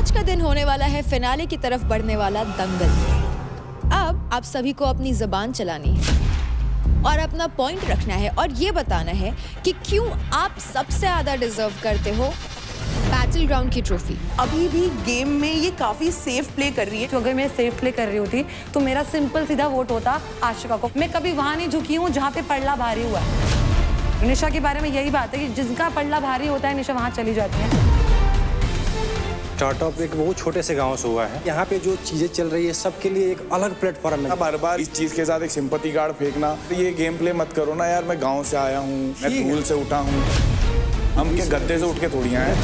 आज का दिन होने वाला है फिनाले की तरफ बढ़ने वाला दंगल। अब आप सभी को अपनी ज़बान चलानी है और अपना पॉइंट रखना है और ये बताना है कि क्यों आप सबसे ज़्यादा डिजर्व करते हो बैटल ग्राउंड की ट्रॉफी। अभी भी गेम में ये काफी सेफ प्ले कर रही है। तो अगर मैं सेफ प्ले कर रही होती तो मेरा सिंपल सीधा वोट होता आशिका को। मैं कभी वहां नहीं झुकी हूँ जहाँ पे पल्ला भारी हुआ है। निशा के बारे में यही बात है कि जिसका पल्ला भारी होता है निशा वहां चली जाती है। स्टार्टअप एक बहुत छोटे से गांव से हुआ है। यहाँ पे जो चीजें चल रही है सबके लिए एक अलग प्लेटफॉर्म है। बार बार इस चीज के साथ एक सिंपैथी कार्ड फेंकना, ये गेम प्ले मत करो ना यार। मैं गांव से आया हूँ, मैं धूल से उठा हूँ, हम के गद्दे से उठ के थोड़ी आए।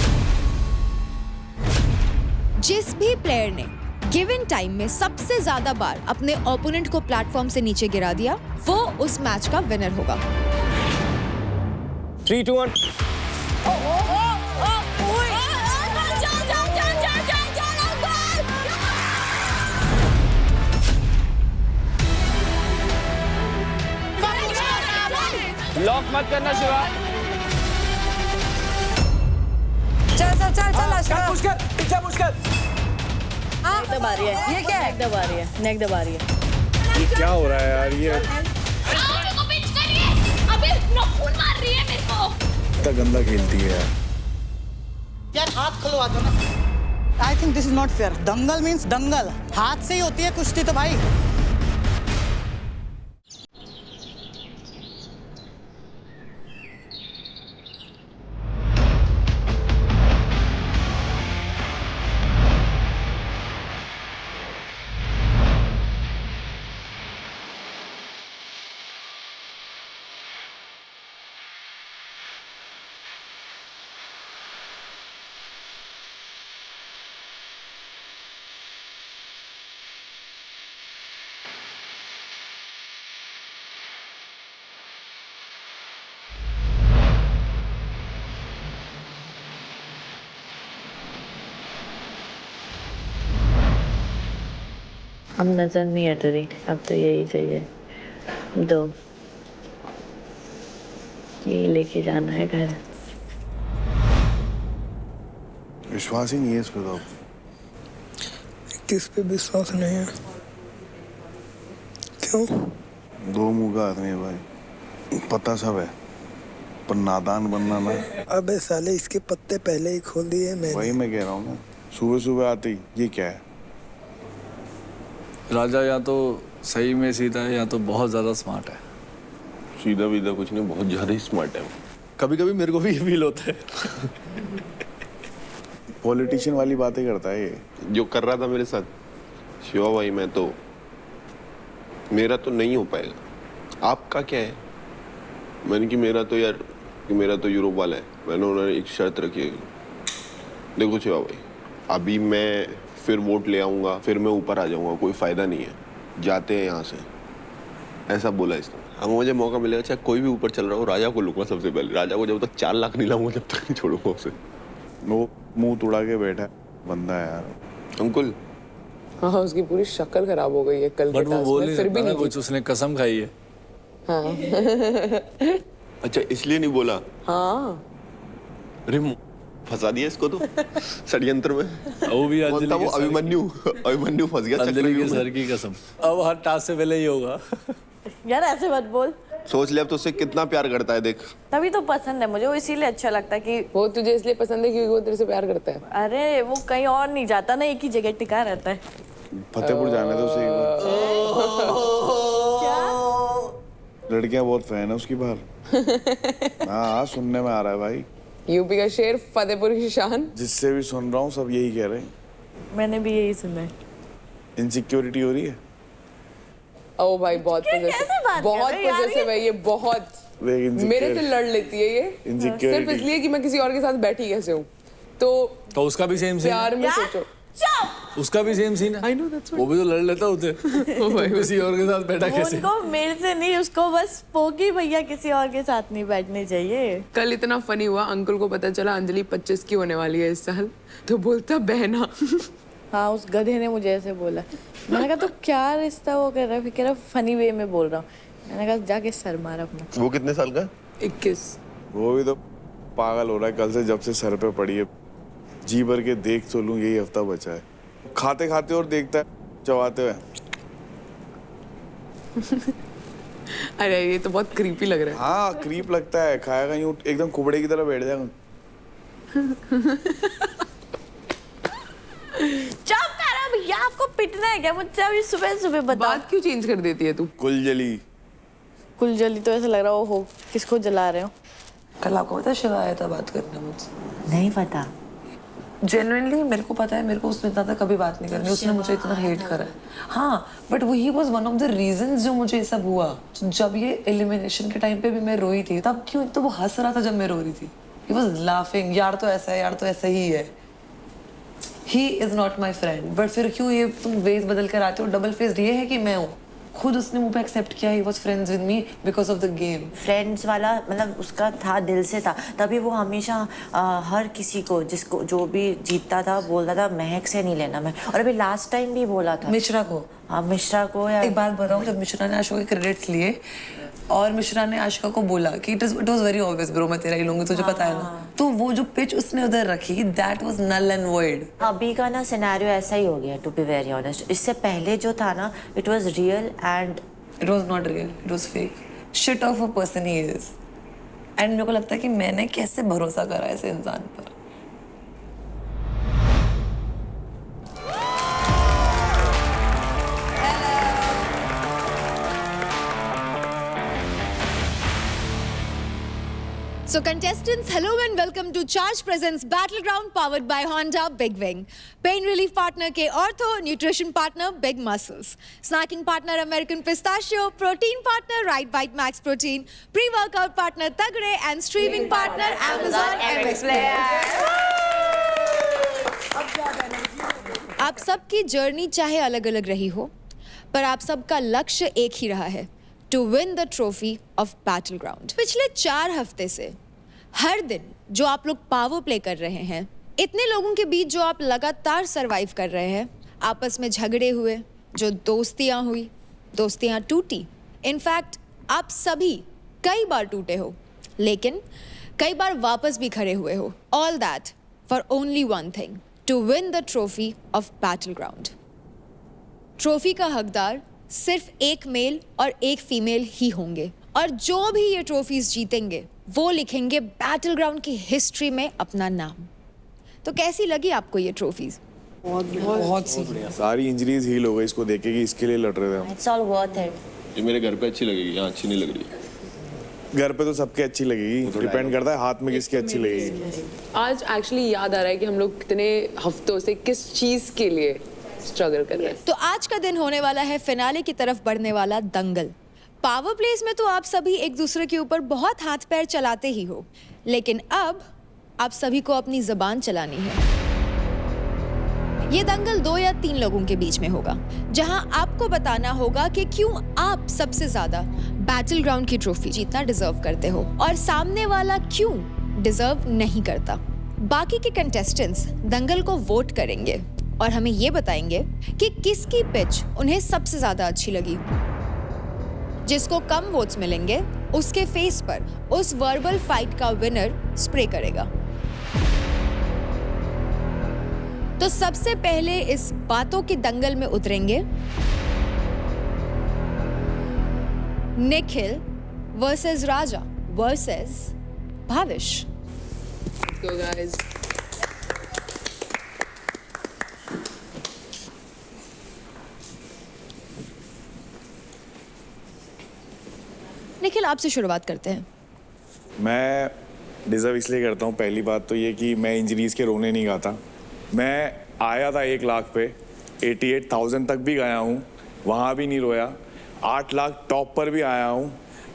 जिस भी प्लेयर ने गिवन टाइम में सबसे ज्यादा बार अपने ओपोनेंट को प्लेटफॉर्म से नीचे गिरा दिया वो उस मैच का विनर होगा। 3, 2, 1। लॉक मत करना शिवा। चल चल चल चल आशिका। पीछे मुश्किल। नेक दबा रही है। ये क्या है? नेक दबा रही है, नेक दबा रही है। ये क्या हो रहा है यार? ये मेरे को पिच करिए। अबे खून मार रही है मेरे को। इतना गंदा खेलती है यार। यार हाथ खुलवा दो ना। I think this is not fair. Dangal means dangal, हाथ से ही होती है कुश्ती तो भाई। अब नजर नहीं हट रही, अब तो यही चाहिए। दो ये लेके जाना है घर। विश्वास ही नहीं है इस पे तो। किस पे विश्वास नहीं है? क्यों? दो मुंह का आदमी है भाई, पता सब है पर नादान बनना ना। अबे साले इसके पत्ते पहले ही खोल दिए मैंने। वही मैं कह रहा हूँ ना, सुबह सुबह आते ही ये क्या है। राजा या तो सही में सीधा है या तो बहुत ज्यादा स्मार्ट है। सीधा वीधा कुछ नहीं, बहुत ज्यादा ही स्मार्ट है। कभी कभी मेरे को भी ये फील होता है। पॉलिटिशियन वाली बातें करता है ये। जो कर रहा था मेरे साथ शिवा भाई, मैं तो मेरा तो नहीं हो पाएगा। आपका क्या है? मैंने कि मेरा तो यार कि मेरा तो यूरोप वाला है। मैंने उन्होंने एक शर्त रखी है, देखो शिवा भाई अभी मैं फिर वोट ले आऊंगा, फिर मैं ऊपर आ जाऊंगा, कोई फायदा नहीं है, जाते हैं यहाँ से, ऐसा बोला इसने। अब मुझे मौका मिलेगा चाहे कोई भी ऊपर चल रहा हो, राजा को लूंगा सबसे पहले। राजा को जब तक 4 लाख नहीं लाऊंगा जब तक नहीं छोड़ूंगा उसे। वो मुंह तुड़ा के बैठा है बंदा है यार। अंकुल हाँ उसकी पूरी शक्ल खराब हो गई है कल के बट वो बोल नहीं फिर भी सकता ना नहीं कुछ, उसने कसम खाई है। हाँ अच्छा इसलिए नहीं बोला। हाँ अरे फंसा दिया इसको तो षड्यंत्र में। वो भी वो अभिमन्यु फंस गया अंजलि के सर की कसम। अब हर टास्क से पहले ही होगा। यार ऐसे मत बोल। सोच ले अब तो उससे कितना प्यार करता है, देख। तभी तो पसंद है मुझे, वो इसीलिए अच्छा लगता है कि वो तुझे इसलिए पसंद है क्योंकि वो तेरे से प्यार करता है। अरे वो कहीं और नहीं जाता ना, एक ही जगह टिका रहता है। फतेहपुर जाने दो उसे एक बार। लड़कियां बहुत फैन है उसकी बाहर। हाँ सुनने में आ रहा है भाई। यूपी का शेर, फतेहपुर की शान। जिससे भी सुन रहा हूँ सब यही कह रहे हैं। मैंने भी यही सुना है। इनसिक्योरिटी हो रही है। ओ भाई बहुत पॉजिटिव है ये, बहुत मेरे से लड़ लेती है ये सिर्फ इसलिए कि मैं किसी और के साथ बैठी कैसे हूँ। तो उसका भी सेम सीन प्यार में सोचो, उसका भी सेम सीन है। वो भी तो लड़ लेता होते। किसी और के साथ बैठा कैसे? उनको मेरे से नहीं, उसको बस पोगी भैया किसी और के साथ नहीं बैठने चाहिए। कल इतना फनी हुआ, अंकल को पता चला अंजलि 25 की होने वाली है इस साल, तो बोलता बहना। हाँ उस गधे ने मुझे ऐसे बोला। मैंने कहा तो क्या रिश्ता वो कर रहा है, फिर कह रहा फनी वे में बोल रहा हूँ। मैंने कहा जाके सर मार अपना। वो कितने साल का? 21। वो भी तो पागल हो रहा है कल से, जब से सर पे पड़ी है जी भर के देख तो लूं, यही हफ्ता बचा है। खाते खाते और देखता है चबाते हुए। अरे ये तो बहुत क्रीपी लग रहा है। हाँ क्रीप लगता है, खाएगा यूं एकदम कुबड़े की तरह बैठ जाएगा। चुप करो भैया, आपको पिटना है क्या मुझसे अभी सुबह सुबह? बता। बात क्यों चेंज कर देती है तू? कुलजली। कुलजली तो ऐसा लग रहा हो किसको जला रहे हो? कल आपको पता है शिवा आया था बात करने मुझसे? नहीं पता। जेन्युइनली मेरे को पता है, मेरे को उसने इतना कभी बात नहीं करनी, उसने मुझे इतना हेट करा है। हाँ बट वही was one of the reasons जो मुझे ये सब हुआ। जब ये एलिमिनेशन के टाइम पे भी मैं रोई थी, तब क्यों तो वो हंस रहा था जब मैं रो रही थी। ही वाज लाफिंग, यार तो ऐसा है, यार तो ऐसा ही है। He is not my friend. But फिर क्यों ये तुम वेज बदल कर आते हो? डबल फेस्ड ये है कि मैं हूँ। खुद उसने मुझे एक्सेप्ट किया, he was friends with me because of the game. Friends वाला मतलब उसका था, दिल से था, तभी वो हमेशा हर किसी को जिसको जो भी जीतता था बोलता था महक से नहीं लेना मैं। और अभी लास्ट टाइम भी बोला था मिश्रा को। हाँ मिश्रा को। या एक बात बताऊं, जब मिश्रा ने आशिका के क्रेडिट्स लिए और मिश्रा ने आशिका को बोला कि it was very obvious bro, मैं तेरा ही लूंगी, तुझे पता है ना, तो वो जो पिच उसने उधर रखी that was null and void. अभी का ना सिनेरियो ऐसा ही हो गया टू बी वेरी ऑनेस्ट। इससे पहले जो था ना it was real and it was not real, it was fake. Shit of a person he is. And मेरे को लगता है कि मैंने कैसे भरोसा करा ऐसे इंसान पर। So contestants, hello and welcome to Charge Presents Battleground powered by Honda Big Wing. Pain relief partner K Ortho, nutrition partner Big Muscles, snacking partner American Pistachio, protein partner Right Bite Max Protein, pre-workout partner Tagre and streaming partner Amazon MX Player. आप सबकी journey चाहे अलग-अलग रही हो, पर आप सबका लक्ष्य एक ही रहा है, to win the trophy of Battleground. पिछले 4 हफ्ते से हर दिन जो आप लोग पावर प्ले कर रहे हैं, इतने लोगों के बीच जो आप लगातार सरवाइव कर रहे हैं, आपस में झगड़े हुए, जो दोस्तियां हुई, दोस्तियां टूटी। इनफैक्ट आप सभी कई बार टूटे हो, लेकिन कई बार वापस भी खड़े हुए हो। All that for only one thing, to win the trophy of battleground. Trophy का हकदार सिर्फ एक मेल और एक फीमेल ही होंगे, और जो भी ये ट्रॉफीज जीतेंगे वो लिखेंगे बैटलग्राउंड की हिस्ट्री में अपना नाम। तो कैसी लगी आपको ये ट्रॉफीज? बहुत सारी इंजरीज हील हो गई इसको देख के कि इसके लिए लड़ रहे थे हम। It's all worth it. ये मेरे घर पे अच्छी लगेगी, यहाँ अच्छी नहीं लग रही। घर पे तो सबके अच्छी लगेगी, डिपेंड करता है हाथ में किसकी अच्छी लगेगी। आज एक्चुअली याद आ रहा है कि हम लोग कितने हफ्तों से किस चीज के लिए स्ट्रगल कर रहे हैं। तो आज का दिन होने वाला है फिनाले की तरफ बढ़ने वाला दंगल। पावर प्लेस में तो आप सभी एक दूसरे के ऊपर बहुत हाथ पैर चलाते ही हो, लेकिन अब आप सभी को अपनी ज़बान चलानी है। ये दंगल 2 या 3 लोगों के बीच में होगा, जहां आपको बताना होगा कि क्यों आप सबसे ज्यादा बैटलग्राउंड की ट्रॉफी जीतना डिजर्व करते हो और सामने वाला क्यों डिजर्व नहीं करता। बाकी के कंटेस्टेंट्स दंगल को वोट करेंगे और हमें ये बताएंगे कि किसकी पिच उन्हें सबसे ज्यादा अच्छी लगी। जिसको कम वोट्स मिलेंगे उसके फेस पर उस वर्बल फाइट का विनर स्प्रे करेगा। तो सबसे पहले इस बातों के दंगल में उतरेंगे Nikhil versus Raja versus Bhavish. Let's go guys. Nikhil, आपसे शुरुआत करते हैं। मैं डिजर्व इसलिए करता हूँ, पहली बात तो ये कि मैं इंजरीज के रोने नहीं गाता। मैं आया था 1 लाख पे, 88,000 तक भी गया हूँ, वहाँ भी नहीं रोया। 8 लाख टॉप पर भी आया हूँ,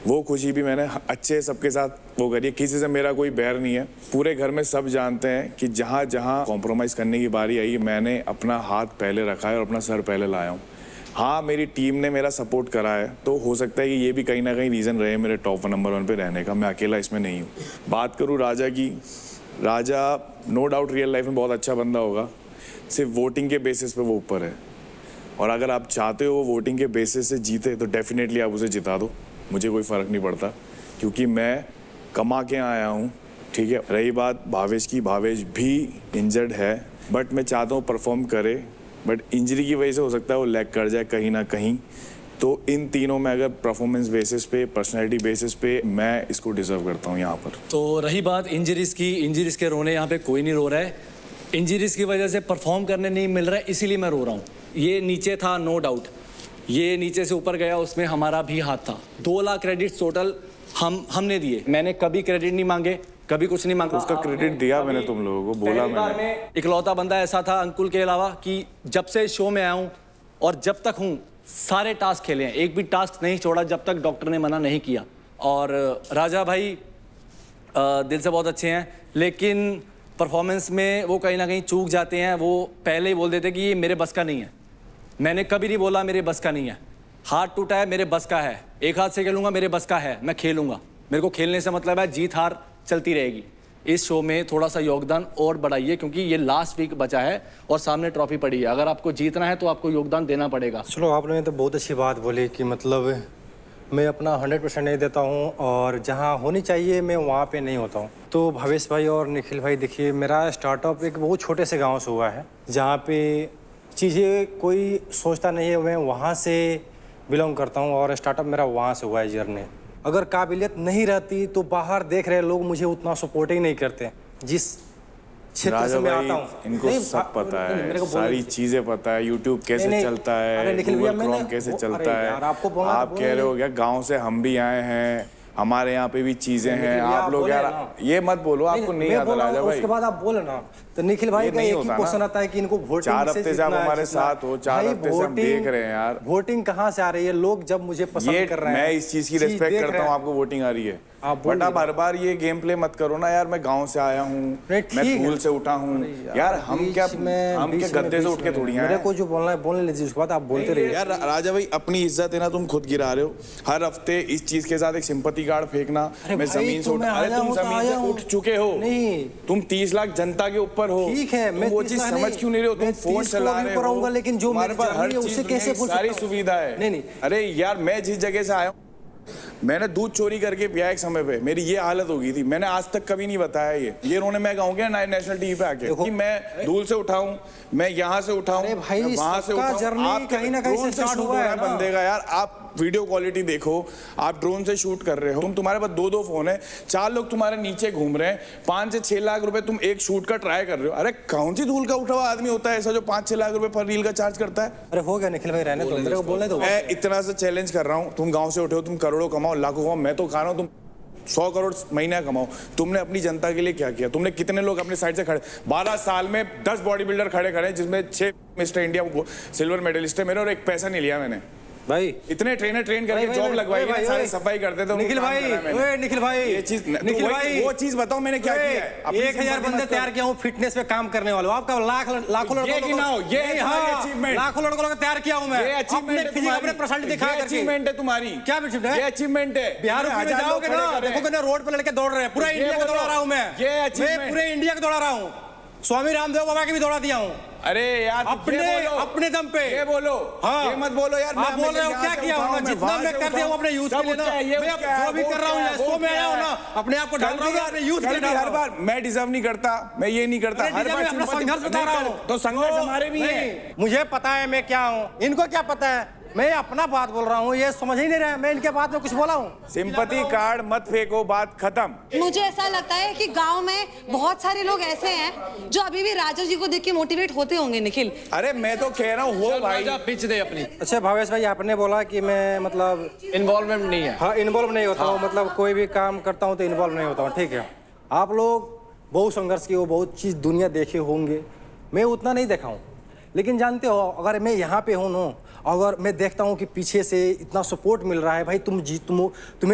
वो खुशी भी मैंने अच्छे सबके साथ वो करी। किसी से मेरा कोई बैर नहीं है। पूरे घर में सब जानते हैं कि जहाँ जहाँ कॉम्प्रोमाइज़ करने की बारी आई, मैंने अपना हाथ पहले रखा है और अपना सर पहले लाया हूँ। हाँ, मेरी टीम ने मेरा सपोर्ट करा है, तो हो सकता है कि ये भी कहीं ना कहीं रीज़न रहे मेरे टॉप नंबर 1 पे रहने का। मैं अकेला इसमें नहीं हूँ। बात करूँ राजा की, राजा नो डाउट रियल लाइफ में बहुत अच्छा बंदा होगा, सिर्फ वोटिंग के बेसिस पे वो ऊपर है। और अगर आप चाहते हो वो वोटिंग के बेसिस से जीते तो डेफिनेटली आप उसे जिता दो, मुझे कोई फ़र्क नहीं पड़ता, क्योंकि मैं कमा के आया हूँ, ठीक है। रही बात भावेश की, भावेश भी इंजर्ड है, बट मैं चाहता हूँ परफॉर्म करे, बट इंजरी की वजह से हो सकता है वो लैग कर जाए कहीं ना कहीं। तो इन तीनों में अगर परफॉर्मेंस बेसिस पे, पर्सनैलिटी बेसिस पे, मैं इसको डिजर्व करता हूँ यहाँ पर। तो रही बात इंजरीज की, इंजरीज के रोने यहाँ पे कोई नहीं रो रहा है। इंजरीज की वजह से परफॉर्म करने नहीं मिल रहा है, इसीलिए मैं रो रहा हूँ। ये नीचे था, नो डाउट, ये नीचे से ऊपर गया, उसमें हमारा भी हाथ था। 2 लाख क्रेडिट टोटल हमने दिए। मैंने कभी क्रेडिट नहीं मांगे, कभी कुछ नहीं मांगा। उसका क्रेडिट दिया मैंने तुम लोगों को, बोला मैंने। इकलौता बंदा ऐसा था अंकुल के अलावा कि जब से शो में आया हूँ और जब तक हूँ सारे टास्क खेले हैं, एक भी टास्क नहीं छोड़ा जब तक डॉक्टर ने मना नहीं किया। और राजा भाई दिल से बहुत अच्छे हैं, लेकिन परफॉर्मेंस में वो कहीं ना कहीं चूक जाते हैं। वो पहले ही बोल देते कि ये मेरे बस का नहीं है। मैंने कभी नहीं बोला मेरे बस का नहीं है। हाथ टूटा है, मेरे बस का है। एक हाथ से खेलूंगा, मेरे बस का है, मैं खेलूंगा। मेरे को खेलने से मतलब है, जीत हार चलती रहेगी। इस शो में थोड़ा सा योगदान और बढ़ाइए, क्योंकि ये लास्ट वीक बचा है और सामने ट्रॉफी पड़ी है। अगर आपको जीतना है तो आपको योगदान देना पड़ेगा। चलो, आपने तो बहुत अच्छी बात बोली कि मतलब मैं अपना 100% नहीं देता हूँ और जहाँ होनी चाहिए मैं वहाँ पे नहीं होता हूँ। तो भावेश भाई और निखिल भाई, देखिए मेरा स्टार्टअप एक बहुत छोटे से गाँव से हुआ है, जहाँ पे चीज़ें कोई सोचता नहीं है। मैं वहाँ से बिलोंग करता हूँ और स्टार्टअप मेरा वहाँ से हुआ है जर्नी। अगर काबिलियत नहीं रहती तो बाहर देख रहे लोग मुझे उतना सपोर्ट ही नहीं करते। जिस क्षेत्र से मैं आता हूँ, इनको सब पता है, सारी चीजें पता है, यूट्यूब कैसे चलता है, गूगल क्रोम कैसे चलता है। आप कह रहे हो क्या गांव से हम भी आए हैं, हमारे यहाँ पे भी चीजें हैं। आप लोग यार ये मत बोलो, आपको नहीं आता राजा भाई। उसके बाद आप बोले ना, तो निखिल भाई का एक ही क्वेश्चन आता है कि इनको वोटिंग 4 हफ्ते से आप हमारे साथ हो, 4 हफ्ते से हम देख रहे हैं यार। वोटिंग कहाँ से आ रही है? लोग जब मुझे पसंद कर रहे हैं, मैं इस चीज की रिस्पेक्ट करता हूँ, आपको वोटिंग आ रही है, बट आप हर बार ये गेम प्ले मत करो ना यार। मैं गांव से आया हूँ, मैं धूल से उठा हूँ यार। हम क्या गद्दे से उठ के थोड़ी हैं। मेरे को जो बोलना है बोलने लीजिए, उसके बाद आप बोलते रहिए यार। राजा भाई, अपनी इज्जत है ना, तुम खुद गिरा रहे हो हर हफ्ते इस चीज के साथ। एक सिंपैथी कार्ड फेंकना, मैं जमीन से उठा। अरे तुम जमीन से उठ चुके हो, नहीं तुम 30 लाख जनता के ऊपर हो। ठीक है, मैं वो चीज समझ क्यों नहीं रहे हो? तुम फोन चला रहे हो, लेकिन जो हमारे पास हर चीज, सारी सुविधा है। नहीं, अरे यार, मैं जिस जगह से आया हूँ, मैंने दूध चोरी करके पिया एक समय पे, मेरी ये हालत हो गई थी। मैंने आज तक कभी नहीं बताया ये उन्होंने, मैं कहूँ क्या नेशनल टीवी पे आके कि मैं धूल से उठाऊं, मैं यहाँ से उठाऊं, वहां से उठाऊं। आप कहीं ना कहीं से शुरू हुआ है बंदे का यार। आप वीडियो क्वालिटी देखो, आप ड्रोन से शूट कर रहे हो, तुम्हारे पास 2 फोन है, 4 लोग तुम्हारे नीचे घूम रहे हैं, 5 से 6 लाख रुपए तुम एक शूट का ट्राई कर रहे हो। अरे कौन सी धूल का उठा हुआ आदमी होता है ऐसा जो 5-6 लाख रुपए पर रील का चार्ज करता है? अरे हो गया निखिल भाई, रहने दो, मेरे को बोलने दो। मैं इतना सा चैलेंज कर रहा हूँ, तुम गाँव से उठे हो, तुम करोड़ों कमाओ, लाखों कमाओ, मैं तो खा रहा हूँ तुम 100 करोड़ महीना कमाओ। तुमने अपनी जनता के लिए क्या किया? तुमने कितने लोग अपने साइड से खड़े? 12 साल में 10 बॉडी बिल्डर खड़े जिसमें 6 मिस्टर इंडिया सिल्वर मेडलिस्ट है मेरे, और एक पैसा नहीं लिया मैंने भाई। इतने ट्रेन करके जॉब लगवाई, सारे सफाई करते थे। निखिल भाई, निखिल भाई, ये चीज, निखिल भाई, वो चीज बताओ मैंने क्या किया है। 1000 बंदे तैयार किया हूँ फिटनेस पे काम करने वालों। आपका लाखों लड़कों को तैयार किया हूँ मैं। ये अचीवमेंट अपने पर्सनालिटी दिखा करके। अचीवमेंट है तुम्हारी। क्या अचीवमेंट है? बिहार में जाओगे ना, देखोगे ना रोड पे लड़के दौड़ रहे हैं। पूरा इंडिया को दौड़ा रहा हूँ मैं, पूरे इंडिया को दौड़ा रहा हूँ। स्वामी रामदेव बाबा की भी दौड़ा दिया हूँ। अरे यार, अपने दम पे ये बोलो, हाँ, ये मत बोलो यार। आप बोल रहे हो क्या किया हूँ? जितना मैं कर दिया हूँ अपने यूथ के लिए ना, मैं जो भी कर रहा हूँ, शो में आया हूँ ना, अपने आप को डाल रहा हूँ अपने यूथ के लिए। हर बार मैं डिजर्व नहीं करता, मैं ये नहीं करता, हर बार अपना संघर्ष बता रहा हूँ। तो संघर्ष हमारे भी है। मुझे पता है मैं क्या हूँ, इनको क्या पता है? मैं अपना बात बोल रहा हूँ, ये समझ ही नहीं रहे। मैं इनके बात में कुछ बोला हूँ? सिंपैथी कार्ड मत फेंको, बात खत्म। मुझे ऐसा लगता है कि गांव में बहुत सारे लोग ऐसे हैं जो अभी भी राजा जी को देख के मोटिवेट होते होंगे। निखिल, अरे मैं तो कह रहा हूँ, हो भाई पिच दे अपनी। अच्छा भावेश भाई, आपने बोला कि मैं मतलब इन्वॉल्वमेंट नहीं है। हाँ, इन्वॉल्व नहीं होता हूँ, मतलब कोई भी काम करता हूँ तो इन्वॉल्व नहीं होता हूँ। ठीक है, आप लोग बहुत संघर्ष किए हो, बहुत चीज़ दुनिया देखे होंगे, मैं उतना नहीं देखा हूँ। लेकिन जानते हो, अगर मैं यहाँ पे हूँ ना, अगर मैं देखता हूँ कि पीछे से इतना सपोर्ट मिल रहा है, भाई तुम्हें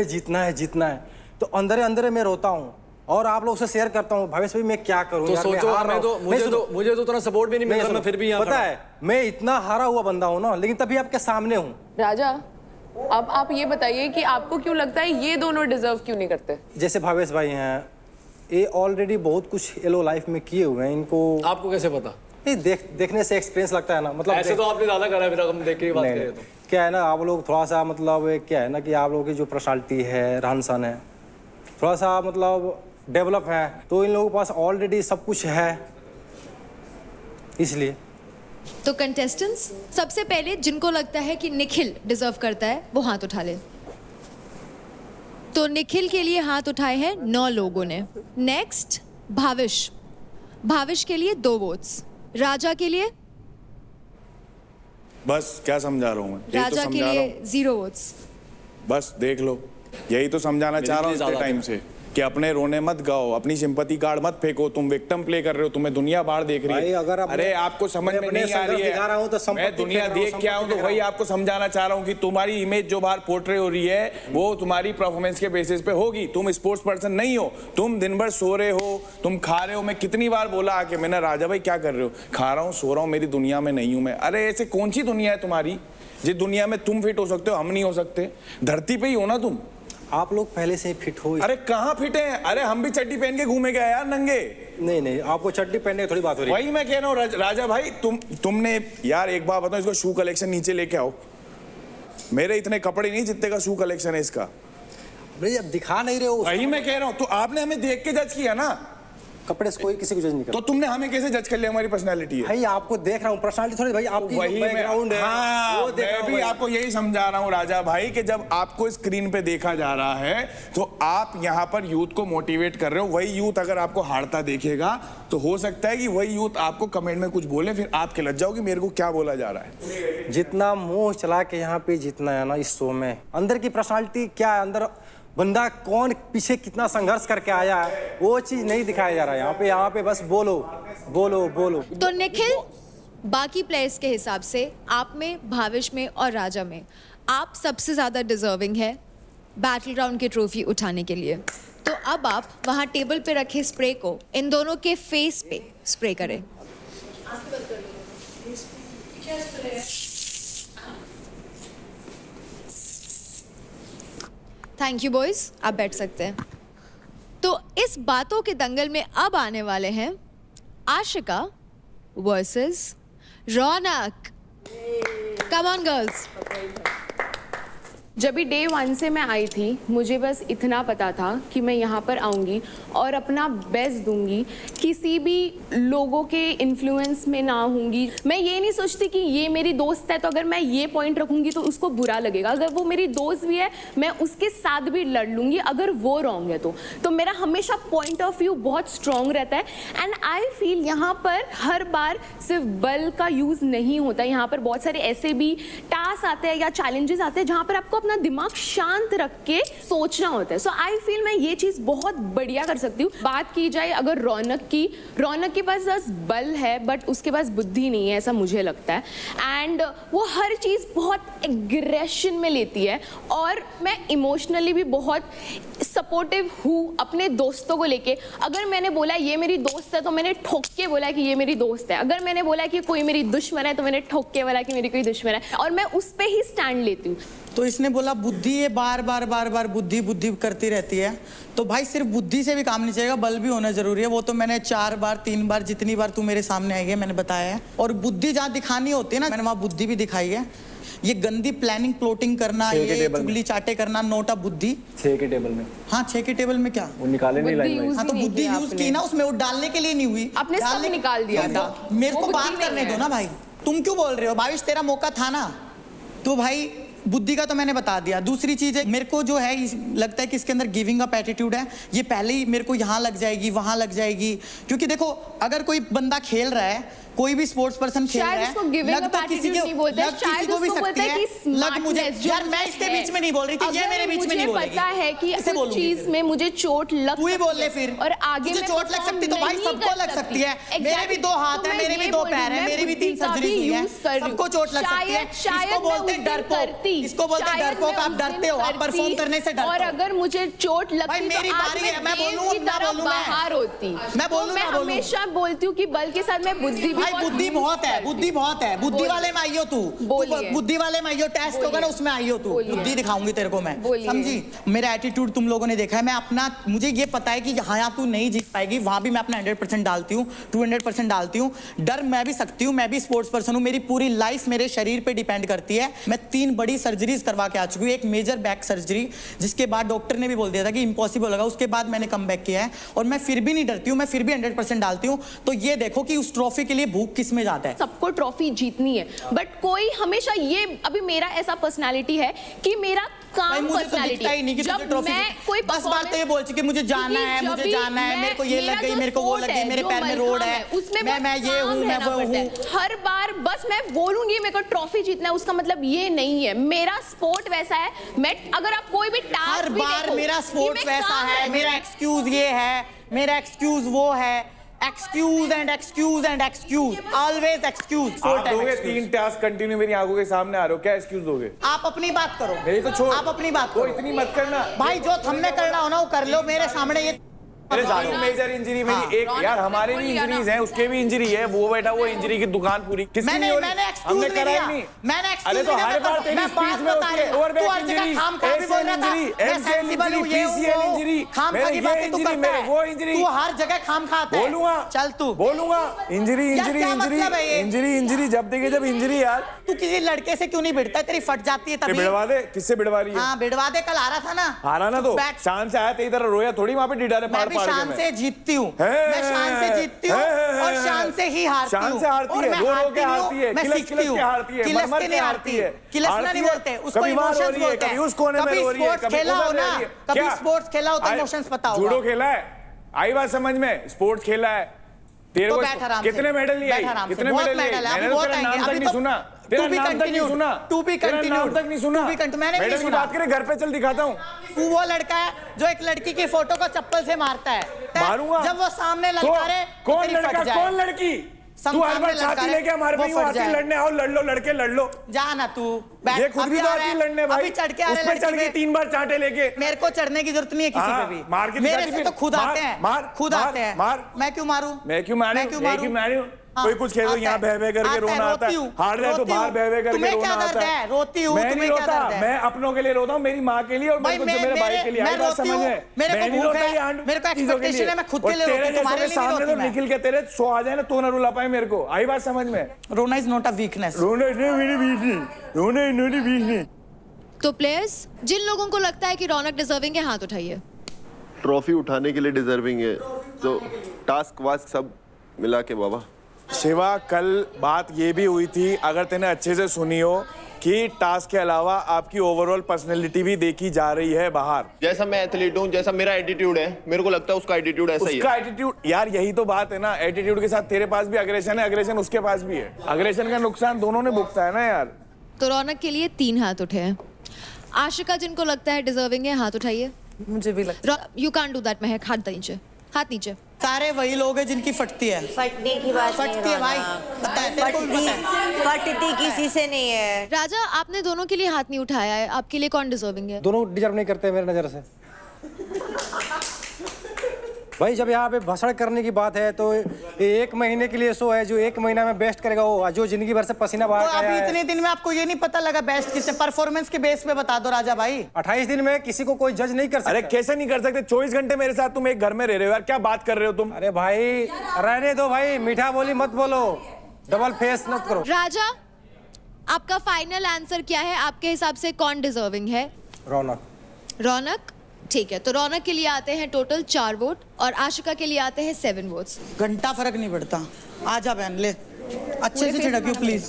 जीतना है, तो अंदर मैं रोता हूँ और आप लोग से शेयर करता हूँ। भावेश भाई, मैं क्या करूँ? तो सोचो, मुझे तो उतना सपोर्ट भी नहीं मिल रहा, मैं फिर भी यहाँ पता है मैं इतना हारा हुआ बंदा हूँ ना, लेकिन तभी आपके सामने हूँ। राजा, अब आप ये बताइए कि आपको क्यों लगता है ये दोनों डिजर्व क्यों नहीं करते? जैसे भावेश भाई हैं, ये ऑलरेडी बहुत कुछ येलो लाइफ में किए हुए हैं। इनको आपको कैसे पता? देखने से एक्सपीरियंस लगता है ना, मतलब ऐसे तो आपने ज्यादा करा है, फिर हम देख के बात करें तो क्या है ना, आप लोग थोड़ा सा मतलब क्या है ना कि आप लोगों की जो पर्सनालिटी है, रहन सहन है, थोड़ा सा मतलब डेवलप है, तो इन लोगों के पास ऑलरेडी सब कुछ है, इसलिए। तो कंटेस्टेंट्स, सबसे पहले जिनको लगता है कि निखिल डिजर्व करता है वो हाथ उठा ले। तो निखिल के लिए हाथ उठाए हैं 9 लोगों ने। नेक्स्ट भाविश, भाविश के लिए 2 वोट्स। राजा के लिए, बस क्या समझा रहा हूँ मैं, यही तो राजा के समझा रहा लिए हूँ। 0 वोट्स। बस देख लो, यही तो समझाना चाह रहा हूँ इतने टाइम से कि अपने रोने मत गाओ, अपनी सिंपैथी कार्ड मत फेंको। तुम विक्टिम प्ले कर रहे हो, तुम्हें दुनिया बाहर देख रही है। अगर अरे आपको समझ में नहीं आ रही है, मैं दुनिया देख के आऊँ तो वही आपको समझाना चाह रहा हूँ कि तुम्हारी इमेज जो बाहर पोर्ट्रे हो रही है वो तुम्हारी परफॉर्मेंस के बेसिस पे होगी। तुम स्पोर्ट्स पर्सन नहीं हो, तुम दिन भर सो रहे हो, तुम खा रहे हो। मैं कितनी बार बोला आके मैंने, राजा भाई क्या कर रहे हो? खा रहा हूँ, सो रहा हूँ, मेरी दुनिया में नहीं हूँ मैं। अरे ऐसे कौन सी दुनिया है तुम्हारी जिस दुनिया में तुम फिट हो सकते हो, हम नहीं हो सकते? धरती पे ही हो ना तुम। आप लोग पहले से ही फिट हो। अरे कहाँ फिट हैं? अरे हम भी चड्डी पहन के घूमे गए यार नंगे। नहीं, आपको चड्डी पहनने की थोड़ी बात हो रही है। वही मैं कह रहा हूँ राजा भाई, तुमने यार एक बात बताओ, इसको शू कलेक्शन नीचे लेके आओ। मेरे इतने कपड़े नहीं जितने का शू कलेक्शन है इसका। भाई अब दिखा नहीं रहे हो। वही मैं कह रहा हूँ, तो आपने हमें देख के जज किया ना। कपड़े से कोई किसी को जज नहीं करता। तो तुमने हमें कैसे जज कर लिया? हमारी पर्सनालिटी है भाई, आपको देख रहा हूँ, पर्सनालिटी थोड़ी भाई आपकी बैकग्राउंड है। हाँ, वो देख रहा मैं हूँ भी आपको यही समझा रहा हूँ राजा भाई कि जब आपको स्क्रीन पे देखा जा रहा है तो आप यहाँ पर यूथ को मोटिवेट कर रहे हो। वही यूथ अगर आपको हारता देखेगा तो हो सकता है कि वही यूथ आपको कमेंट में कुछ बोले, फिर आप लग जाओगे मेरे को क्या बोला जा रहा है। जितना मुंह चला के यहाँ पे जितना है ना इस शो में, अंदर की पर्सनालिटी क्या है, अंदर बंदा कौन पीछे कितना संघर्ष करके आया है, वो चीज नहीं दिखाया जा रहा है यहाँ पे बस बोलो बोलो बोलो। तो निखिल, बाकी प्लेयर्स के हिसाब से आप में, भाविश में और राजा में आप सबसे ज्यादा डिजर्विंग है बैटल ग्राउंड की ट्रॉफी उठाने के लिए। तो अब आप वहां टेबल पे रखे स्प्रे को इन दोनों के फेस पे स्प्रे करें। थैंक यू बॉयज, आप बैठ सकते हैं। तो इस बातों के दंगल में अब आने वाले हैं Ashika versus Raunak. Come on girls. जब भी डे 1 से मैं आई थी, मुझे बस इतना पता था कि मैं यहाँ पर आऊँगी और अपना बेस्ट दूंगी, किसी भी लोगों के इन्फ्लुएंस में ना होंगी। मैं ये नहीं सोचती कि ये मेरी दोस्त है तो अगर मैं ये पॉइंट रखूँगी तो उसको बुरा लगेगा। अगर वो मेरी दोस्त भी है, मैं उसके साथ भी लड़ लूँगी अगर वो रॉन्ग है तो मेरा हमेशा पॉइंट ऑफ व्यू बहुत स्ट्रॉन्ग रहता है। एंड आई फील यहाँ पर हर बार सिर्फ बल का यूज़ नहीं होता। यहाँ पर बहुत सारे ऐसे भी टास्क आते हैं या चैलेंजेस आते हैं जहाँ पर आपको अपना दिमाग शांत रख के सोचना होता है। सो आई फील मैं ये चीज बहुत बढ़िया कर सकती हूँ। बात की जाए अगर रौनक के पास बस बल है बट उसके पास बुद्धि नहीं है, ऐसा मुझे लगता है। एंड वो हर चीज बहुत एग्रेशन में लेती है और मैं इमोशनली भी बहुत सपोर्टिव हूँ अपने दोस्तों को लेके। अगर मैंने बोला ये मेरी दोस्त है तो मैंने ठोक के बोला कि ये मेरी दोस्त है। अगर मैंने बोला कि कोई मेरी दुश्मन है तो मैंने ठोक के बोला कि मेरी कोई दुश्मन है, और मैं उस पे ही स्टैंड लेती हूँ। तो इसने बोला बुद्धि, ये बार बार बुद्धि बुद्धि करती रहती है। तो भाई सिर्फ बुद्धि से भी काम नहीं चलेगा, बल भी होना जरूरी है। वो तो मैंने 4 बार 3 बार जितनी बार तू मेरे सामने आई है मैंने बताया है। और बुद्धि जहाँ दिखानी होती है ना, मैंने वहाँ बुद्धि भी दिखाई है। ये गंदी प्लानिंग प्लॉटिंग करना, ये चुगली चाटे करना, नोटा बुद्धि 6 के टेबल में। हाँ 6 के टेबल में क्या वो निकाले नहीं लाइन में। हाँ तो बुद्धि यूज की ना उसमें, वो डालने के लिए नहीं हुई, आपने सब निकाल दिया था। मेरे को बात करने दो ना भाई, तुम क्यों बोल रहे हो? भाविश तेरा मौका था ना। तो भाई बुद्धि का तो मैंने बता दिया। दूसरी चीज है, मेरे को जो है लगता है कि इसके अंदर गिविंग अप एटीट्यूड है। ये पहले ही मेरे को यहाँ लग जाएगी वहां लग जाएगी, क्योंकि देखो अगर कोई बंदा खेल रहा है, कोई भी स्पोर्ट्स पर्सन खेल रहा है, लग तो किसी को भी सकती है, लग मुझे यार मैं इसके बीच में नहीं बोल रही थी, ये मेरे बीच में नहीं बोलेगी। पता है कि कुछ चीज में मुझे चोट लग, तू ही बोल ले फिर, और आगे तुझे चोट लग सकती तो भाई सबको लग सकती है। मेरे भी 2 हाथ है, मेरे भी 2 पैर है, मेरी भी 3 सर्जरी हुई है, सबको चोट लग सकती है। इसको बोलते हैं डरपोक, इसको बोलते हैं डरपोक। आप डरते हो, आप परफॉर्म करने से डरते हो। और अगर मुझे चोट लगती तो आज मैं बाहर होती। मैं बोलूं, मैं हमेशा बोलती हूँ कि बल के साथ मैं बुद्धि भी भाई बुद्धि बहुत है, बुद्धि बहुत है, बुद्धि वाले में आई हो तू, बुद्धि वाले में आई हो, टेस्ट होगा ना उसमें आई हो तू, बुद्धि दिखाऊंगी तेरे को मैं, समझी? मेरा एटीट्यूड तुम लोगों ने देखा है, मैं अपना, मुझे ये पता है कि यहाँ तू नहीं जीत पाएगी, वहां भी मैं अपना 100% डालती हूँ, 200% डालती हूँ। डर मैं भी सकती हूँ, मैं भी स्पोर्ट्स पर्सन हूँ, मेरी पूरी लाइफ मेरे शरीर पे डिपेंड करती है। मैं 3 बड़ी सर्जरीज करवा के आ चुकी हूँ, एक मेजर बैक सर्जरी जिसके बाद डॉक्टर ने भी बोल दिया था कि इम्पॉसिबल होगा, उसके बाद मैंने कम बैक किया है और मैं फिर भी नहीं डरती हूँ, मैं फिर भी 100% डालती हूँ। तो ये देखो कि उस ट्रॉफी के लिए भूख किस में जाता है। सबको ट्रॉफी जीतनी है, बट कोई हमेशा ये, अभी मेरा ऐसा पर्सनालिटी है कि मेरा काम पर्सनालिटी है, नहीं कि जब मैं कोई बस बात तो ये बोल चुकी मुझे जाना है, मुझे जाना है, मेरे को ये लग गई, मेरे को वो लग गई, मेरे पैर में रोड है, उसमें मैं ये हूँ, मैं वो हूँ। हर बार बस मैं बोलूंगी मेरे को ट्रॉफी जीतना है, उसका मतलब ये नहीं है। मेरा स्पोर्ट वैसा है, मैं अगर आप कोई भी टास्क, हर बार मेरा स्पोर्ट वैसा है, मेरा एक्सक्यूज ये है, मेरा एक्सक्यूज वो है, excuse and excuse and excuse, always excuse. आप दोगे 3 टास्क कंटिन्यू मेरी आंखों के सामने आ रहे हो, क्या एक्सक्यूज दोगे? आप अपनी बात करो, मेरी तो छोड़, आप अपनी बात करो, इतनी मत करना भाई, जो हमने करना हो ना वो कर लो मेरे सामने। ये मेजर इंजरी मेरी एक, यार हमारे भी इंजरीज हैं, उसके भी इंजरी है, वो बैठा वो इंजरी की दुकान पूरी मैंने एक्सक्यूज नहीं दिया, मैंने अरे तो हर बार तेरी स्पीच में होती है over back injury, ACL injury, MCL injury, PCL injury, मेरे ये इंजरी, मेरे वो इंजरी, तू हर जगह खाम खाता है। बोलूंगा, चल तू बोलूंगा, injury injury injury injury injury, जब देखे जब इंजरी। यार तू किसी लड़के से क्यों नहीं भिड़ता, तेरी फट जाती है तभी। भिड़वा दे, किससे भिड़वा रही है? हाँ भिड़वा दे, कल आ रहा था ना, हारा ना तो शान से आया, तेरी तरह रोया थोड़ी वहां पे डिडारे पार पार शान से जीतती हूँ, मैं शान से जीतती हूँ और शान से ही हारती हूँ। शान से हारती है, रो रो के हारती है, मैं सीखती हूँ, किलस के नहीं हारती है, किलसना नहीं बोलते उसको, इमोशंस बोलते हैं। कभी उस कोने में रो रही है, कभी खेला हो ना, कभी स्पोर्ट्स खेला हो तो इमोशंस पता होगा। जूडो खेला है, आई बात समझ में, स्पोर्ट्स खेला है, तेरे को कितने मेडल लिए, कितने मेडल लिए, मैंने तो तेरा नाम तक नहीं सुना, तेरा नाम तक नहीं सुना, तेरा नाम तक नहीं सुना, मेडल की बात करे, घर पे चल दिखाता हूँ। तू वो लड़का है जो एक लड़की की फोटो को चप्पल से मारता है, मारूंगा जब वो सामने ललकारे, कौन लड़का, कौन लड़की? तू हर बार छाती लेके हमारे भाई आती लड़ने, आओ लड़ लो, लड़के लड़ लो, जा ना तू, ये खुद भी आती लड़ने भाई, चढ़ के आ रहे, उस पे चढ़ के 3 बार चांटे लेके, मेरे को चढ़ने की जरूरत नहीं है किसी पे भी, मार के मेरे से तो खुद आते हैं, खुद आते हैं, मैं क्यों मारूं, मैं क्यों मारूं? कोई कुछ खेल दो, यहाँ बह बह करके रोना आता है, हार रहे तो बाहर बह बह करके रोना आता है, रोती हूँ, मैं नहीं रोता, मैं अपनों के लिए रोता हूँ, मेरी माँ के लिए और मेरे भाई के लिए, मैं रोती हूँ, मेरे को एक्सपेक्टेशन है, मैं खुद के लिए रोती हूँ, तुम्हारे लिए सामने तो निकल के तेरे सो आ जाए ना तो ना रुला पाए मेरे को, आई बात समझ में? रोना इज नॉट अ वीकनेस, रोना मेरी वीकनेस। तो प्लेयर्स, जिन लोगों को लगता है कि रौनक डिजर्विंग है, हाथ उठाइए। ट्रॉफी उठाने के लिए डिजर्विंग है, तो टास्क वास्क सब मिला के बाबा। शिवा, कल बात ये भी हुई थी, अगर तूने अच्छे से सुनी हो, कि टास्क के अलावा आपकी ओवरऑल पर्सनैलिटी भी देखी जा रही है बाहर। जैसा मैं एथलीट हूँ, जैसा मेरा एटीट्यूड है, मेरे को लगता है उसका एटीट्यूड ऐसा ही है। उसका एटीट्यूड, यार यही तो बात है ना, एटीट्यूड के साथ तेरे पास भी अग्रेशन है, अग्रेशन उसके पास भी है, अग्रेशन का नुकसान दोनों ने भुगता है ना यार। तो रौनक के लिए 3 हाथ उठे हैं। आशिका, जिनको लगता है डिजर्विंग है, हाथ उठाइए। मुझे भी लगता है। यू कांट डू दैट महक, हाथ नीचे, हाथ नीचे। सारे वही लोग हैं जिनकी फटती है, फटने की बात फटती है भाई, फटती किसी से नहीं है। राजा, आपने दोनों के लिए हाथ नहीं उठाया है, आपके लिए कौन डिजर्विंग है? दोनों डिजर्व नहीं करते मेरे नज़र से। भाई जब यहाँ पे भाषण करने की बात है तो 1 महीने के लिए शो है, जो 1 महीना में बेस्ट करेगा वो, जो जिंदगी भर से पसीना बहा तो अभी इतने दिन में आपको ये नहीं पता लगा बेस्ट किससे? परफॉर्मेंस के बेस पे बता दो राजा भाई। 28 दिन में किसी को कोई जज नहीं कर सकता। अरे कैसे नहीं कर सकते? 24 घंटे मेरे साथ तुम एक घर में रह रहे हो यार, क्या बात कर रहे हो तुम? अरे भाई रहने दो भाई, मीठा बोली मत बोलो, डबल फेस मत करो। राजा, आपका फाइनल आंसर क्या है? आपके हिसाब से कौन डिजर्विंग है? रौनक। रौनक, ठीक है। तो रौनक के लिए आते हैं टोटल 4 वोट और आशिका के लिए आते हैं 7 वोट्स। घंटा फर्क नहीं पड़ता। आजा बहन, ले अच्छे से छिड़कियो प्लीज।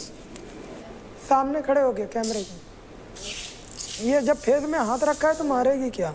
सामने खड़े हो गए कैमरे के, ये जब फेस में हाथ रखा है तो मारेगी क्या?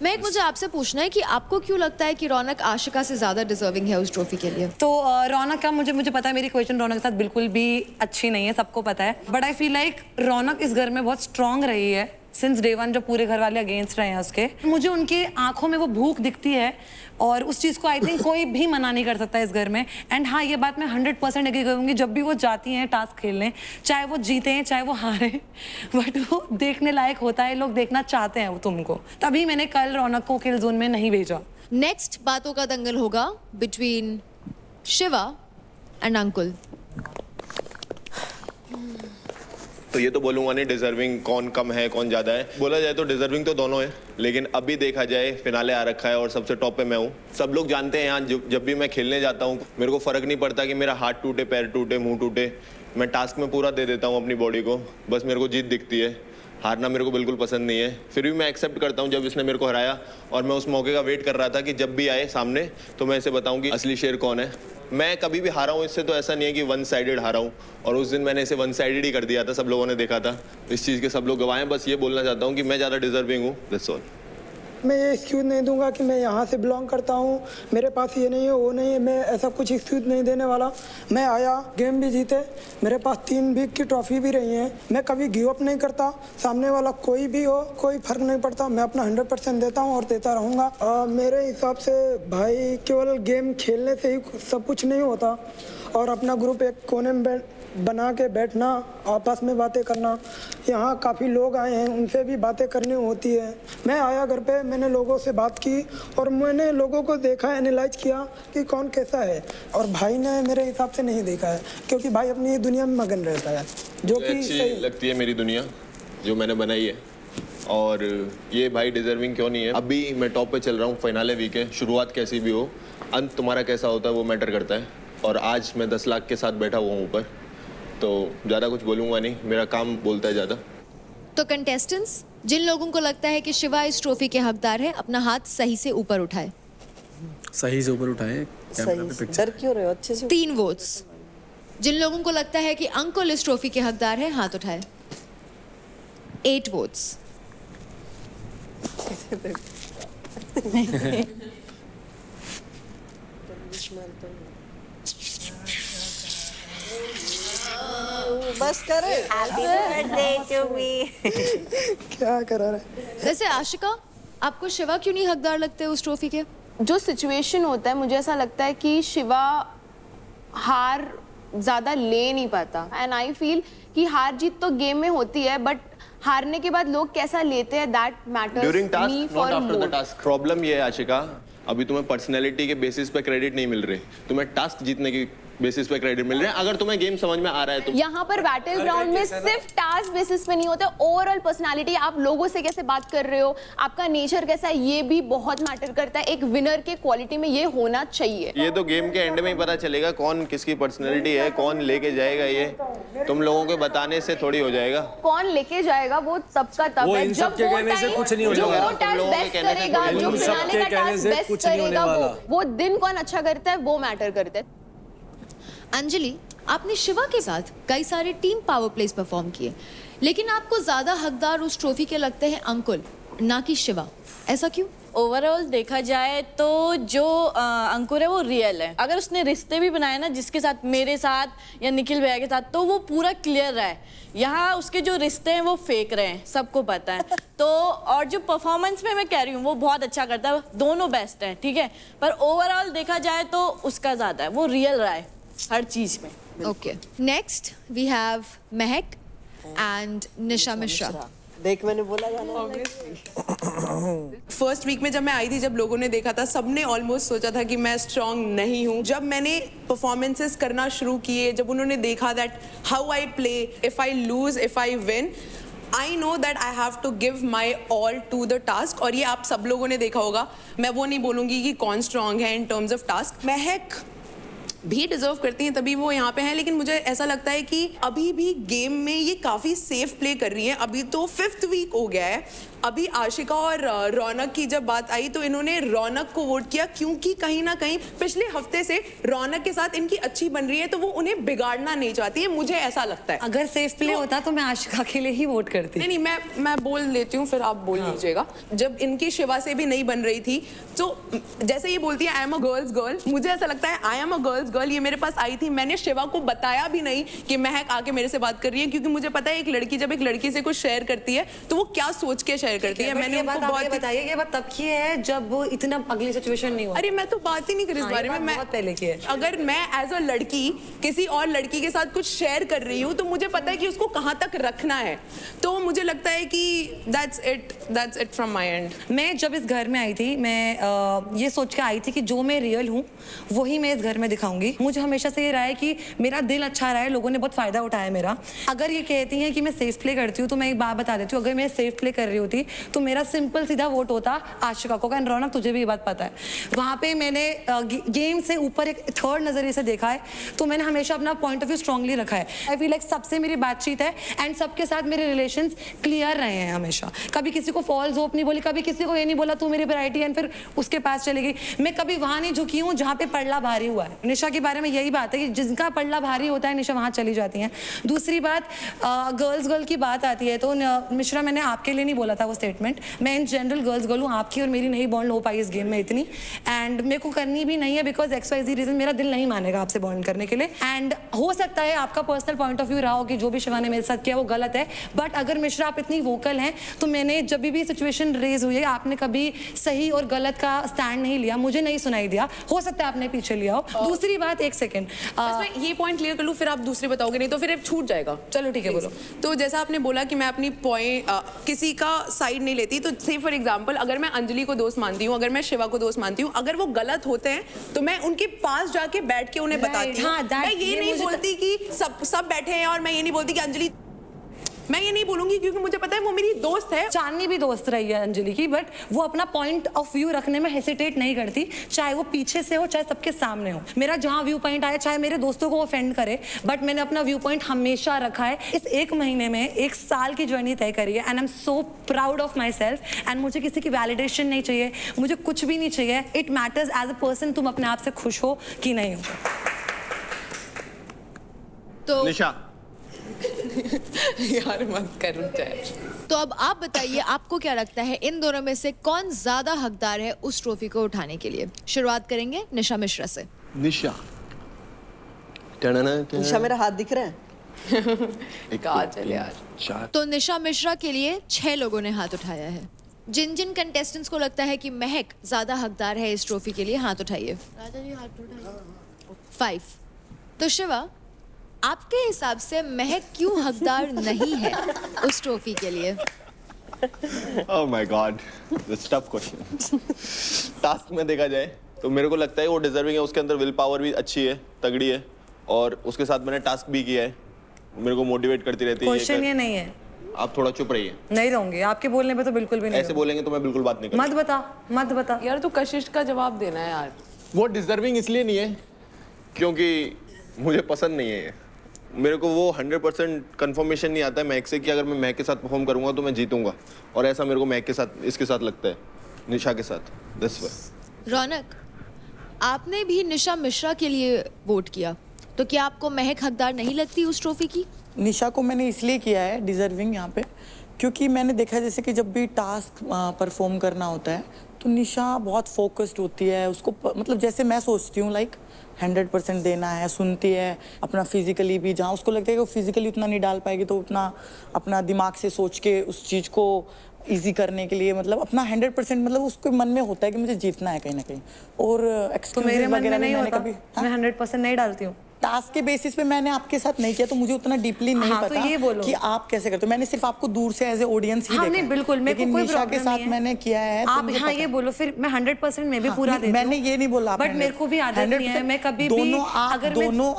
मैं मुझे आपसे पूछना है कि आपको क्यों लगता है कि रौनक आशिका से ज्यादा डिजर्विंग है उस ट्रॉफी के लिए? तो रौनक का मुझे पता है, मेरी क्वेश्चन रौनक के साथ बिल्कुल भी अच्छी नहीं है, सबको पता है, बट आई फील लाइक रौनक इस घर में बहुत स्ट्रांग रही है सिंस डे 1, जो पूरे घर वाले अगेंस्ट रहे हैं उसके। मुझे उनके आंखों में वो भूख दिखती है और उस चीज़ को आई थिंक कोई भी मना नहीं कर सकता इस घर में। एंड हाँ, ये बात मैं 100% एग्री करूँगी, जब भी वो जाती हैं टास्क खेलने, चाहे वो जीते हैं चाहे वो हारे, बट वो देखने लायक होता है, लोग देखना चाहते हैं वो तुमको, तभी मैंने कल रौनक को किल जोन में नहीं भेजा। नेक्स्ट बातों का दंगल होगा बिटवीन शिवा एंड अंकुल। तो ये तो बोलूंगा नहीं डिजर्विंग कौन कम है कौन ज़्यादा है, बोला जाए तो डिजर्विंग तो दोनों है, लेकिन अभी देखा जाए फिनाले आ रखा है और सबसे टॉप पे मैं हूँ। सब लोग जानते हैं यहाँ जब भी मैं खेलने जाता हूँ मेरे को फ़र्क नहीं पड़ता कि मेरा हाथ टूटे, पैर टूटे, मुंह टूटे, मैं टास्क में पूरा दे देता हूँ अपनी बॉडी को, बस मेरे को जीत दिखती है, हारना मेरे को बिल्कुल पसंद नहीं है। फिर भी मैं एक्सेप्ट करता हूँ जब इसने मेरे को हराया, और मैं उस मौके का वेट कर रहा था कि जब भी आए सामने तो मैं इसे बताऊँ कि असली शेर कौन है। मैं कभी भी हारा हूँ इससे, तो ऐसा नहीं है कि वन साइडेड हारा हूँ, और उस दिन मैंने इसे वन साइडेड ही कर दिया था, सब लोगों ने देखा था, इस चीज़ के सब लोग गवाह हैं। बस ये बोलना चाहता हूँ कि मैं ज़्यादा डिजर्विंग हूँ, दैट्स ऑल। मैं ये एक्सक्यूज़ नहीं दूंगा कि मैं यहाँ से बिलोंग करता हूँ, मेरे पास ये नहीं है वो नहीं है, मैं ऐसा कुछ एक्सक्यूज़ नहीं देने वाला। मैं आया, गेम भी जीते, मेरे पास 3 वीक की ट्रॉफी भी रही है, मैं कभी गिव अप नहीं करता, सामने वाला कोई भी हो कोई फ़र्क नहीं पड़ता, मैं अपना 100% देता हूँ और देता रहूँगा। मेरे हिसाब से भाई केवल गेम खेलने से ही सब कुछ नहीं होता, और अपना ग्रुप एक कोने में बना के बैठना, आपस में बातें करना, यहाँ काफ़ी लोग आए हैं उनसे भी बातें करनी होती है। मैं आया घर पे, मैंने लोगों से बात की और मैंने लोगों को देखा, एनालाइज किया कि कौन कैसा है, और भाई ने मेरे हिसाब से नहीं देखा है, क्योंकि भाई अपनी दुनिया में मगन रहता है, जो कि अच्छी लगती है मेरी दुनिया जो मैंने बनाई है। और ये भाई डिजर्विंग क्यों नहीं है, अभी मैं टॉप पे चल रहा हूँ, फाइनले वीक है, शुरुआत कैसी भी हो अंत तुम्हारा कैसा होता है वो मैटर करता है, और आज मैं 10 लाख के साथ बैठा हुआ हूँ ऊपर, तो ज़्यादा कुछ बोलूँगा नहीं, मेरा काम बोलता है ज़्यादा। तो कंटेस्टेंट्स, जिन लोगों को लगता है कि शिवा इस ट्रॉफी के हकदार है, अपना हाथ सही से ऊपर उठाए। सही से ऊपर उठाए, कैमरा पे पिक्चर। डर क्यों रहे हो, अच्छे से। 3 वोट्स। जिन लोगों को लगता है कि अंकुल इस ट्रॉफी के हकदार है, हाथ उठाए। 8 वोट्स। बस कर। Happy birthday to me. क्या करा रहे। वैसे आशिका, आपको शिवा क्यों नहीं हकदार लगते उस ट्रॉफी के? जो सिचुएशन होता है, मुझे ऐसा लगता है कि शिवा हार ज़्यादा ले नहीं पाता, एंड आई फील कि हार जीत तो गेम में होती है, बट हारने के बाद लोग कैसा लेते हैं, that matters during me task, for not after the more. Task. Problem ये है आशिका, अभी तुम्हें पर्सनैलिटी के बेसिस पे क्रेडिट नहीं मिल रहे, तुम्हें टास्क जीतने की बेसिस पे क्रेडिट मिल रहे हैं। अगर तुम्हें गेम समझ में आ रहा है तो यहाँ पर बैटल ग्राउंड में सिर्फ टास्क बेसिस पे नहीं होता, ओवरऑल पर्सनालिटी, आप लोगों से कैसे बात कर रहे हो, आपका नेचर कैसा है, ये भी बहुत मैटर करता है। एक विनर के क्वालिटी में ये होना चाहिए। ये तो गेम के एंड में ही पता चलेगा कौन किसकी पर्सनैलिटी है, कौन लेके जाएगा, ये तुम लोगों के बताने से थोड़ी हो जाएगा। कौन लेके जाएगा वो तब का तब वो है, इन जब सब के वो कहने से टाइम कुछ नहीं हो जो जाएगा। वो टास्क बेस्ट करेगा, जो इन सब फिनाले के का कहने टास्क से बेस्ट कुछ नहीं होने करेगा, वाला। वो दिन कौन अच्छा करता है वो मैटर करता है। अंजलि, आपने शिवा के साथ कई सारे टीम पावर प्लेस परफॉर्म किए, लेकिन आपको ज्यादा हकदार उस ट्रॉफी के लगते हैं अंकुल, ना कि शिवा, ऐसा क्यों? ओवरऑल देखा जाए तो जो अंकुर है वो रियल है। अगर उसने रिश्ते भी बनाए ना जिसके साथ, मेरे साथ या निखिल भैया के साथ, तो वो पूरा क्लियर रहा है। यहाँ उसके जो रिश्ते हैं वो फेक रहे हैं, सबको पता है। तो और जो परफॉर्मेंस में मैं कह रही हूँ वो बहुत अच्छा करता है, दोनों बेस्ट हैं, ठीक है, पर ओवरऑल देखा जाए तो उसका ज़्यादा है, वो रियल रहा है हर चीज़ में। Okay, next we have Mahak and निशा मिश्रा। देख, मैंने बोला फर्स्ट वीक में जब मैं आई थी, जब लोगों ने देखा था, सबने ऑलमोस्ट सोचा था कि मैं स्ट्रांग नहीं हूँ। जब मैंने परफॉर्मेंसेस करना शुरू किए, जब उन्होंने देखा that how I play, if I lose, if I win, I know that I have to give my all to the task. और ये आप सब लोगों ने देखा होगा, मैं वो नहीं बोलूँगी कि कौन स्ट्रांग है इन टर्म्स ऑफ टास्क। महक भी डिजर्व करती हैं, तभी वो यहाँ पे हैं, लेकिन मुझे ऐसा लगता है कि अभी भी गेम में ये काफ़ी सेफ प्ले कर रही हैं। अभी तो 5th वीक हो गया है। अभी आशिका और रौनक की जब बात आई तो इन्होंने रौनक को वोट किया, क्योंकि कहीं ना कहीं पिछले हफ्ते से रौनक के साथ इनकी अच्छी बन रही है, तो वो उन्हें बिगाड़ना नहीं चाहती है, मुझे ऐसा लगता है। अगर सेफ प्ले होता तो मैं आशिका के लिए ही वोट करती। नहीं, मैं बोल लेती हूँ, फिर आप बोल लीजिएगा। जब इनकी शिवा से भी नहीं बन रही थी, तो जैसे ये बोलती है आई एम अ गर्ल्स गर्ल, मुझे ऐसा लगता है आई एम अ गर्ल्स गर्ल। ये मेरे पास आई थी, मैंने शिवा को बताया भी नहीं कि महक आके मेरे से बात कर रही है, क्योंकि मुझे पता है एक लड़की जब एक लड़की से कुछ शेयर करती है तो वो क्या सोच के शेयर करती है। मैंने उनको बहुत बताइए, ये बात तब की है जब इतना अगली सिचुएशन नहीं हुआ। अरे मैं तो बात ही नहीं करी इस बारे में, मैं बहुत पहले की है। अगर मैं एज अ लड़की किसी और लड़की के साथ कुछ शेयर कर रही हूँ तो मुझे पता है कि उसको कहाँ तक रखना है, तो मुझे लगता है कि that's it from my end। मैं जब इस घर में आई थी, मैं ये सोच के आई थी कि जो मैं रियल हूँ वही मैं इस घर में दिखाऊंगी। कहूंगी, मुझे हमेशा से ये रहा है कि मेरा दिल अच्छा रहा है, लोगों ने बहुत फायदा उठाया मेरा। अगर ये कहती हैं कि मैं सेफ प्ले करती हूँ तो मैं एक बात बता देती हूँ, अगर मैं सेफ प्ले कर रही होती तो मेरा सिंपल सीधा वोट होता आशिका को। एंड रौनक तुझे भी ये बात पता है, वहाँ पे मैंने गेम से ऊपर एक थर्ड नजरिए से देखा है, तो मैंने हमेशा अपना पॉइंट ऑफ व्यू स्ट्रांगली रखा है। आई फील लाइक सबसे मेरी बातचीत है एंड सबके साथ मेरे रिलेशंस क्लियर रहे हैं हमेशा। कभी किसी को फॉल्स होप नहीं बोली, कभी किसी को ये नहीं बोला तू मेरी वैरायटी एंड फिर उसके पास चली गई। मैं कभी वहां नहीं झुकी हूँ जहाँ पे पल्ला भारी हुआ है। निशा के बारे में यही बात है कि जिनका पल्ला भारी होता है निशा वहां चली जाती है। दूसरी बात, गर्ल की बात आती है तो मिश्रा मैंने आपके लिए नहीं बोला था वो स्टेटमेंट, मैं इन जनरल गर्ल हूँ, आपकी और मेरी नहीं बॉन्ड हो पाई इस गेम में इतनी, एंड मेरे को करनी भी नहीं है बिकॉज XYZ रीजन मेरा दिल नहीं मानेगा आपसे बॉन्ड करने के लिए। एंड हो सकता है आपका पर्सनल पॉइंट ऑफ व्यू रहा हो कि जो भी शिवा ने मेरे साथ किया वो गलत है, बट अगर मिश्रा आप इतनी वोकल हैं तो मैंने जब भी सिचुएशन रेज हुई है आपने कभी सही और गलत का स्टैंड नहीं लिया, मुझे नहीं सुनाई दिया, हो सकता है आपने पीछे लिया हो। दूसरी बात, एक सेकेंड ये पॉइंट क्लियर कर लूँ फिर आप दूसरी बताओगे, नहीं तो फिर छूट जाएगा। चलो ठीक है, बोलो। तो जैसा आपने बोला कि मैं अपनी पॉइंट किसी का साइड नहीं लेती, तो से फॉर एग्जांपल अगर मैं अंजलि को दोस्त मानती हूँ, अगर मैं शिवा को दोस्त मानती हूँ, अगर वो गलत होते हैं तो मैं उनके पास जाके बैठ के उन्हें बताती हूँ। मैं ये नहीं बोलती कि सब बैठे हैं, और मैं ये नहीं बोलती कि अंजलि, मैं ये नहीं बोलूंगी क्योंकि मुझे पता है वो मेरी दोस्त है। चांदनी भी दोस्त रही है अंजलि की, बट वो अपना पॉइंट ऑफ व्यू रखने में हेसिटेट नहीं करती, चाहे वो पीछे से हो चाहे सबके सामने हो। मेरा जहां व्यू पॉइंट आया, चाहे मेरे दोस्तों को ऑफेंड करे, बट मैंने अपना व्यू पॉइंट हमेशा रखा है। इस 1 महीने में 1 साल की जर्नी तय करी है and I am so proud of my self. And मुझे किसी की वैलिडेशन नहीं चाहिए, मुझे कुछ भी नहीं चाहिए। It matters as a person तुम अपने आप से खुश हो कि नहीं हो। तो निशा यार मत कर जाए। तो अब आप बताइए, आपको क्या लगता है इन दोनों में से कौन ज्यादा हकदार है उस ट्रॉफी को उठाने के लिए? शुरुआत करेंगे निशा मिश्रा से। निशा निशा मेरा हाथ दिख रहा है? काजल यार। तो निशा मिश्रा के लिए 6 लोगों ने हाथ उठाया है। जिन जिन कंटेस्टेंट्स को लगता है कि महक ज्यादा हकदार है इस ट्रॉफी के लिए, हाथ उठाइए। राजा जी हाथ उठाइए। 5। तो शिवा, आपके हिसाब से महक क्यों हकदार नहीं है उस ट्रॉफी के लिए? Oh my God, this tough question. Task में देखा जाए तो मेरे को लगता है वो डिजर्विंग है, उसके अंदर विल पावर भी अच्छी है, तगड़ी है, और उसके साथ मैंने टास्क भी किया है, मेरे को मोटिवेट करती रहती है। क्वेश्चन ये नहीं है, आप थोड़ा चुप रहिए। नहीं रहूंगी, आपके बोलने पे तो बिल्कुल भी नहीं। ऐसे बोलेंगे तो मैं बिल्कुल बात नहीं करूंगा। मत बता यार, तू कशिश का जवाब देना है यार। वो डिजर्विंग इसलिए नहीं है क्योंकि मुझे पसंद नहीं है ये। मेरे को वो 100% कंफर्मेशन नहीं आता है महक से कि अगर मैं महक के साथ परफॉर्म करूंगा तो मैं जीतूंगा, और ऐसा मेरे को महक के साथ, इसके साथ लगता है, निशा के साथ। This way. रौनक, आपने भी निशा मिश्रा के लिए वोट किया, तो क्या आपको महक हकदार नहीं लगती उस ट्रॉफी की? निशा को मैंने इसलिए किया है डिजर्विंग यहाँ पे, क्योंकि मैंने देखा जैसे कि जब भी टास्क परफॉर्म करना होता है तो निशा बहुत फोकस्ड होती है। उसको मतलब जैसे मैं सोचती हूँ लाइक 100% देना है, सुनती है अपना फिजिकली भी, जहाँ उसको लगता है कि वो फिजिकली उतना नहीं डाल पाएगी तो उतना अपना दिमाग से सोच के उस चीज़ को इजी करने के लिए, मतलब अपना 100%, मतलब उसके मन में होता है कि मुझे जीतना है कहीं ना कहीं। और एक्सक्यूज वगैरह नहीं होता, मैं 100% नहीं डालती हूँ। टास्क के बेसिस पे मैंने आपके साथ नहीं किया तो मुझे उतना डीपली नहीं पता तो ये बोलो कि आप कैसे करते हो। मैंने सिर्फ आपको दूर से एज ए ऑडियंस ही देखा। नहीं बिल्कुल, मेरे को कोई निशा के साथ मैंने किया है। आप हाँ ये बोलो, फिर मैं 100% मैं भी पूरा देती हूं। मैंने ये नहीं बोला, बट मेरे को भी आदत नहीं है, मैं कभी भी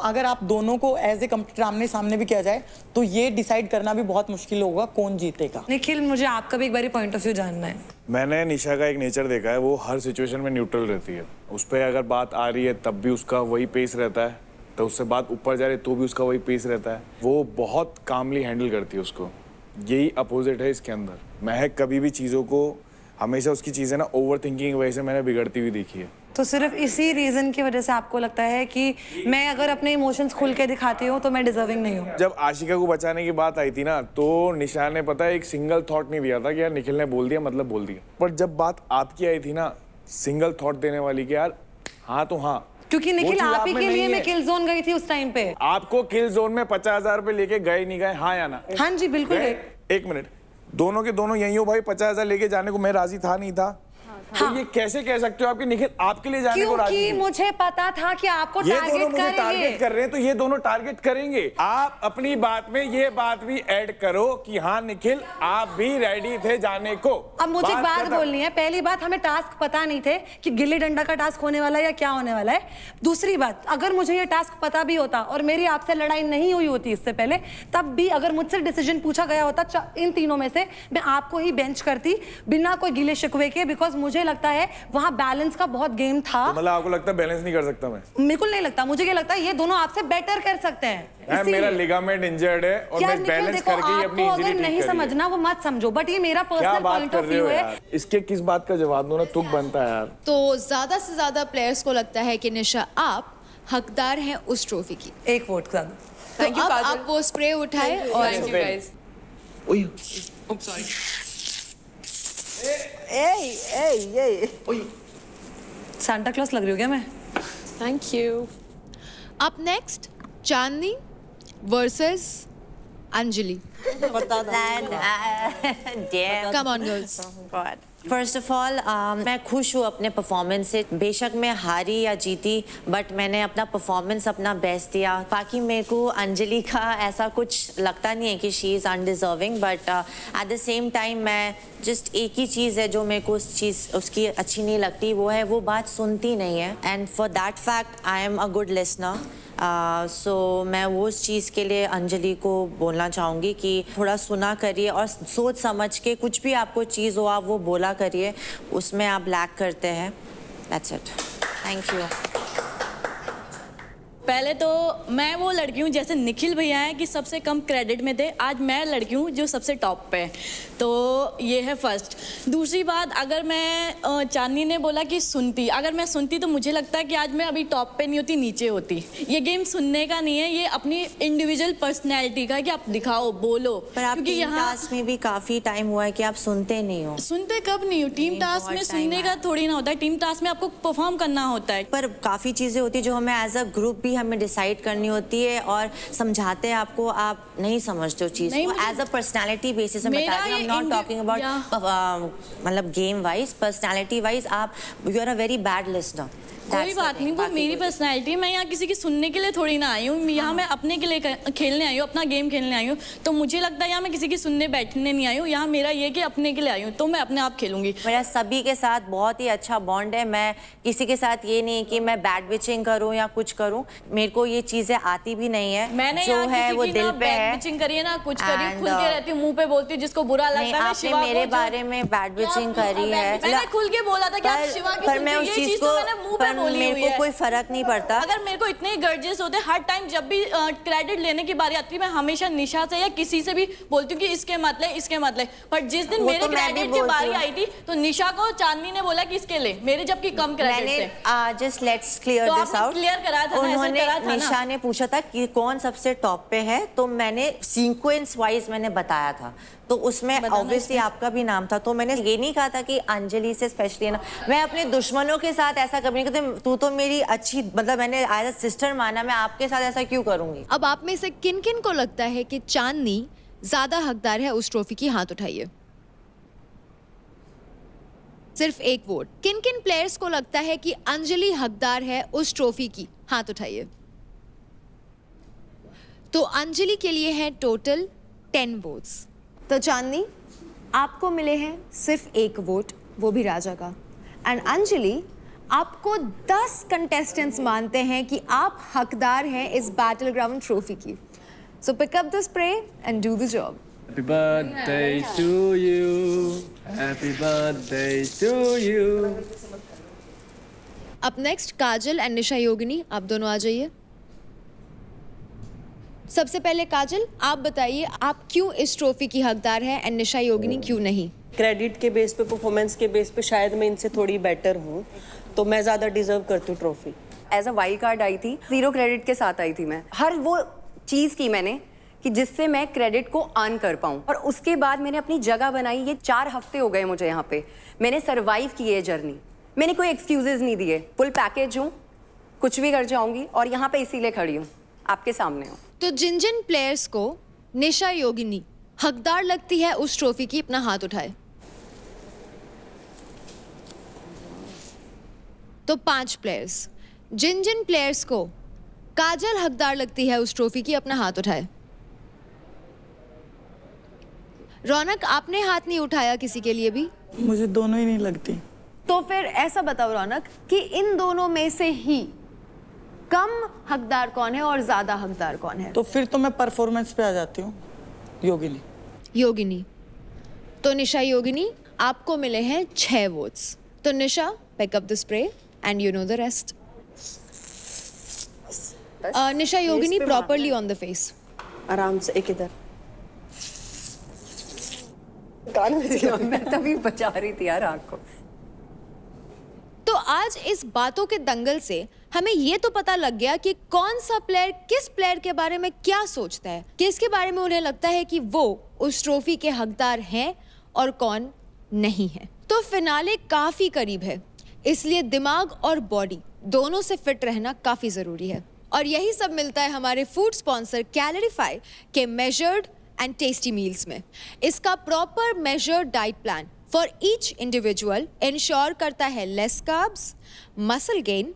अगर आप दोनों को एज ए कंप्यूटर आमने सामने भी किया जाए तो ये डिसाइड करना भी बहुत मुश्किल होगा कौन जीतेगा। निखिल, मुझे आपका भी एक बार पॉइंट ऑफ व्यू जानना है। मैंने निशा का एक नेचर देखा है, वो हर सिचुएशन में न्यूट्रल रहती है। उस पर अगर बात आ रही है तब भी उसका वही पेस रहता है, तो उससे बात ऊपर जा रही है तो भी उसका वही पेस रहता है। वो बहुत कामली हैंडल करती है उसको। यही अपोजिट है इसके अंदर। महक कभी भी चीज़ों को, हमेशा उसकी चीज़ें ना ओवर थिंकिंग की वजह से मैंने बिगड़ती हुई देखी है। तो सिर्फ इसी रीजन की वजह से आपको लगता है कि मैं अगर अपने इमोशंस खुल के दिखाती हूँ तो मैं डिजर्विंग नहीं हूँ? जब आशिका को बचाने की बात आई थी ना, तो निशा ने पता है एक सिंगल थॉट नहीं दिया था कि यार निखिल ने बोल दिया मतलब बोल दिया। पर जब बात आपकी आई थी ना, सिंगल थॉट देने वाली कि यार हाँ तो हाँ, क्योंकि निखिल आप ही के लिए मैं किल जोन गई थी उस टाइम पे। आपको किल जोन में 50,000 रुपए लेके गए नहीं गए, हाँ या ना? हाँ जी बिल्कुल। एक मिनट, दोनों के दोनों यही हो भाई। 50,000 लेके जाने को मैं राजी था नहीं था? तो ये कैसे कह सकते हो आपके निखिल आपके लिए जाने को राजी क्योंकि नहीं? मुझे पता था कि आपको ये दोनों टारगेट मुझे टारगेट कर रहे हैं तो ये दोनों टारगेट करेंगे। आप अपनी बात में ये बात भी ऐड करो कि हाँ निखिल आप भी रेडी थे जाने को। अब मुझे एक बात खत्म। बोलनी है। पहली बात, हमें टास्क पता नहीं थे कि गिल्ली डंडा का टास्क होने वाला है या क्या होने वाला है। दूसरी बात, अगर मुझे ये टास्क पता भी होता और मेरी आपसे लड़ाई नहीं हुई होती इससे पहले, तब भी अगर मुझसे डिसीजन पूछा गया होता इन तीनों में से, मैं आपको ही बेंच करती बिना कोई गिले शिकवे के, बिकॉज मुझे लगता है वहां बैलेंस का बहुत गेम था। तो मतलब आपको लगता है बैलेंस नहीं कर सकता मैं? बिल्कुल नहीं लगता, मुझे क्या लगता है ये दोनों आपसे बेटर कर सकते हैं। मेरा लिगामेंट इंजर्ड है और मैं बैलेंस करके ही अपनी इंजरी ठीक नहीं समझना वो मत समझो, बट ये मेरा पर्सनल पॉइंट ऑफ व्यू है। इसके किस बात का जवाब दो ना, तुक बनता है यार। तो ज्यादा से ज्यादा प्लेयर्स को लगता है कि निशा आप हकदार हैं उस ट्रॉफी की। एक वोट ज्यादा। तो अब आप वो स्प्रे उठाए और सांता क्लॉस लग रही हूँ क्या मैं? Thank you. Up next Chandni versus Anjali. Come on, girls. First of all मैं खुश हूँ अपने परफॉर्मेंस से। बेशक मैं हारी या जीती, बट मैंने अपना परफॉर्मेंस अपना बेस्ट दिया। बाकी मेरे को अंजलि का ऐसा कुछ लगता नहीं है कि she is undeserving, but at the same time मैं जस्ट एक ही चीज़ है जो मेरे को उस चीज़ उसकी अच्छी नहीं लगती, वो है वो बात सुनती नहीं है। And for that fact I am a good listener. So मैं वो उस चीज़ के लिए अंजलि को बोलना चाहूँगी कि थोड़ा सुना करिए और सोच समझ के कुछ भी आपको चीज़ हो आप वो बोला करिए, उसमें आप लैक करते हैं। That's it, thank you. पहले तो मैं वो लड़की हूँ जैसे निखिल भैया हैं कि सबसे कम क्रेडिट में थे, आज मैं लड़की हूँ जो सबसे टॉप पे है, तो ये है फर्स्ट। दूसरी बात, अगर मैं चांदनी ने बोला कि सुनती, अगर मैं सुनती तो मुझे लगता है कि आज मैं अभी टॉप पे नहीं होती, नीचे होती। ये गेम सुनने का नहीं है, ये अपनी इंडिविजुअल पर्सनैलिटी का है कि आप दिखाओ, बोलो। पर आप टीम टास्क में भी काफ़ी टाइम हुआ है कि आप सुनते नहीं हो। सुनते कब नहीं हो? टीम टास्क में सुनने का थोड़ी ना होता है, टीम टास्क में आपको परफॉर्म करना होता है। पर काफ़ी चीज़ें होती है जो हमें एज अ ग्रुप भी हमें डिसाइड करनी होती है और समझाते हैं आपको, आप नहीं समझते हो चीज़ को। एज अ पर्सनालिटी बेसिस में बता रही हूँ, I am not talking about मतलब गेम वाइज, पर्सनालिटी वाइज आप you are a very bad listener. कोई बात नहीं, वो मेरी पर्सनैलिटी है। मैं यहाँ किसी की सुनने के लिए थोड़ी ना आई हूँ, यहाँ मैं अपने के लिए खेलने आई हूँ, अपना गेम खेलने आई हूँ। तो मुझे लगता है यहाँ मैं किसी की सुनने बैठने नहीं आई हूँ, यहाँ मेरा ये कि अपने के लिए आई हूँ, तो मैं अपने आप खेलूंगी। मेरा सभी के साथ बहुत ही अच्छा बॉन्ड है। मैं किसी के साथ ये नहीं कि मैं बैड विचिंग करूँ या कुछ करूँ, मेरे को ये चीज़ें आती भी नहीं है। मैंने जो है वो दिल पे है। विचिंग करिए ना, कुछ करिए, खुल के रहती हूँ, मुंह पे बोलती हूँ, जिसको बुरा लगता है। आपने मेरे बारे में बैड विचिंग करी है, मैंने खुल के बोला था कि आप शिवा की सुनती हैं, ये चीज़ तो मैंने मुंह पे बोली हुई है। फर्क नहीं पड़ता। अगर मेरे को इतने गर्जेस होते हर टाइम, जब भी क्रेडिट लेने की बारी आती है, मैं हमेशा निशा से या किसी से भी बोलती हूँ कि इसके मत ले, इसके मत ले। पर जिस दिन मेरे क्रेडिट की बारी आई थी तो निशा को चांदनी ने बोला कि इसके ले, मेरे जबकि कम क्रेडिट थे। Just let's clear this out. Clear कराया था, उन्होंने निशा ने पूछा था कि कौन सबसे टॉप पे है, तो मैंने सीक्वेंस वाइज मैंने बताया था, तो उसमें ऑब्वियसली आपका भी नाम था। तो मैंने ये नहीं कहा था कि अंजलि से स्पेशली ना, मैं अपने दुश्मनों के साथ ऐसा कभी नहीं करती। तू तो मेरी अच्छी, मतलब मैंने एज अ सिस्टर माना, मैं आपके साथ ऐसा क्यों करूंगी। अब आप में से किन किन को लगता है कि चांदनी ज्यादा हकदार है उस ट्रॉफी की? हाथ उठाइए। सिर्फ एक वोट। किन किन प्लेयर्स को लगता है कि अंजलि हकदार है उस ट्रॉफी की? हाथ उठाइए। तो अंजलि के लिए है टोटल 10 वोट्स। तो चांदनी, आपको मिले हैं सिर्फ एक वोट, वो भी राजा का। एंड अंजलि, आपको 10 कंटेस्टेंट्स मानते हैं कि आप हकदार हैं इस बैटल ग्राउंड ट्रॉफी की। So pick up the spray and do the job. Happy birthday to you. Happy birthday to you. अब नेक्स्ट काजल एंड निशा योगिनी, आप दोनों आ जाइए। सबसे पहले काजल, आप बताइए आप क्यों इस ट्रॉफी की हकदार है एंड निशा योगिनी क्यों नहीं? क्रेडिट के बेस पे, परफॉर्मेंस के बेस पे शायद मैं इनसे थोड़ी बेटर हूँ, तो मैं ज़्यादा डिजर्व करती हूँ trophy. As a wild card I थी, 0 क्रेडिट के साथ आई थी मैं। हर वो चीज़ की मैंने कि जिससे मैं क्रेडिट को अर्न कर पाऊँ, और उसके बाद मैंने अपनी जगह बनाई। ये 4 हफ्ते हो गए मुझे यहाँ पे, मैंने सर्वाइव की ये जर्नी। मैंने कोई एक्सक्यूजेज नहीं दिए, फुल पैकेज हूँ, कुछ भी कर जाऊँगी, और यहाँ पे इसीलिए खड़ी हूँ, आपके सामने हूँ। तो जिन जिन प्लेयर्स को निशा योगिनी हकदार लगती है उस ट्रॉफी की, अपना हाथ उठाए। तो 5 प्लेयर्स, जिन जिन प्लेयर्स को काजल हकदार लगती है उस ट्रॉफी की, अपना हाथ उठाए। रौनक, आपने हाथ नहीं उठाया किसी के लिए भी? मुझे दोनों ही नहीं लगती। तो फिर ऐसा बताओ रौनक कि इन दोनों में से ही कम हकदार कौन है और ज्यादा हकदार कौन है? तो फिर तो मैं परफॉर्मेंस पे आ जाती हूँ, योगिनी। योगिनी। तो निशा योगिनी, आपको मिले हैं 6 वोट्स। तो Nisha, pick up the spray and you know the rest. Nisha Yogini, properly on the face. आराम से, एक इधर। मैं तभी बचा रही थी यार आँख को। तो आज इस बातों के दंगल से हमें ये तो पता लग गया कि कौन सा प्लेयर किस प्लेयर के बारे में क्या सोचता है, किसके बारे में उन्हें लगता है कि वो उस ट्रॉफी के हकदार हैं और कौन नहीं है। तो फिनाले काफी करीब है, इसलिए दिमाग और बॉडी दोनों से फिट रहना काफी जरूरी है। और यही सब मिलता है हमारे फूड स्पॉन्सर कैलोरीफाई के मेजर्ड एंड टेस्टी मील्स में। इसका proper measured diet plan for each individual ensure करता है less carbs, muscle gain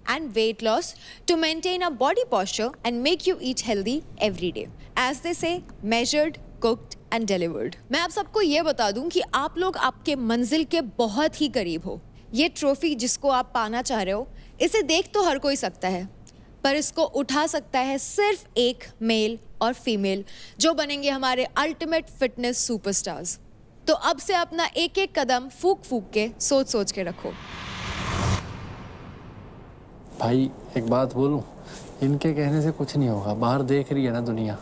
and weight loss to maintain a body posture and make you eat healthy every day. As they say, measured, cooked and delivered. मैं आप सबको ये बता दूं कि आप लोग आपके मंजिल के बहुत ही करीब हो। ये ट्रॉफी जिसको आप पाना चाह रहे हो, इसे देख तो हर कोई सकता है, पर इसको उठा सकता है सिर्फ एक मेल और फीमेल, जो बनेंगे हमारे अल्टीमेट फिटनेस सुपरस्टार्स। तो अब से अपना एक एक कदम फूक फूक के सोच सोच के रखो। भाई एक बात बोलूं, इनके कहने से कुछ नहीं होगा। बाहर देख रही है ना दुनिया,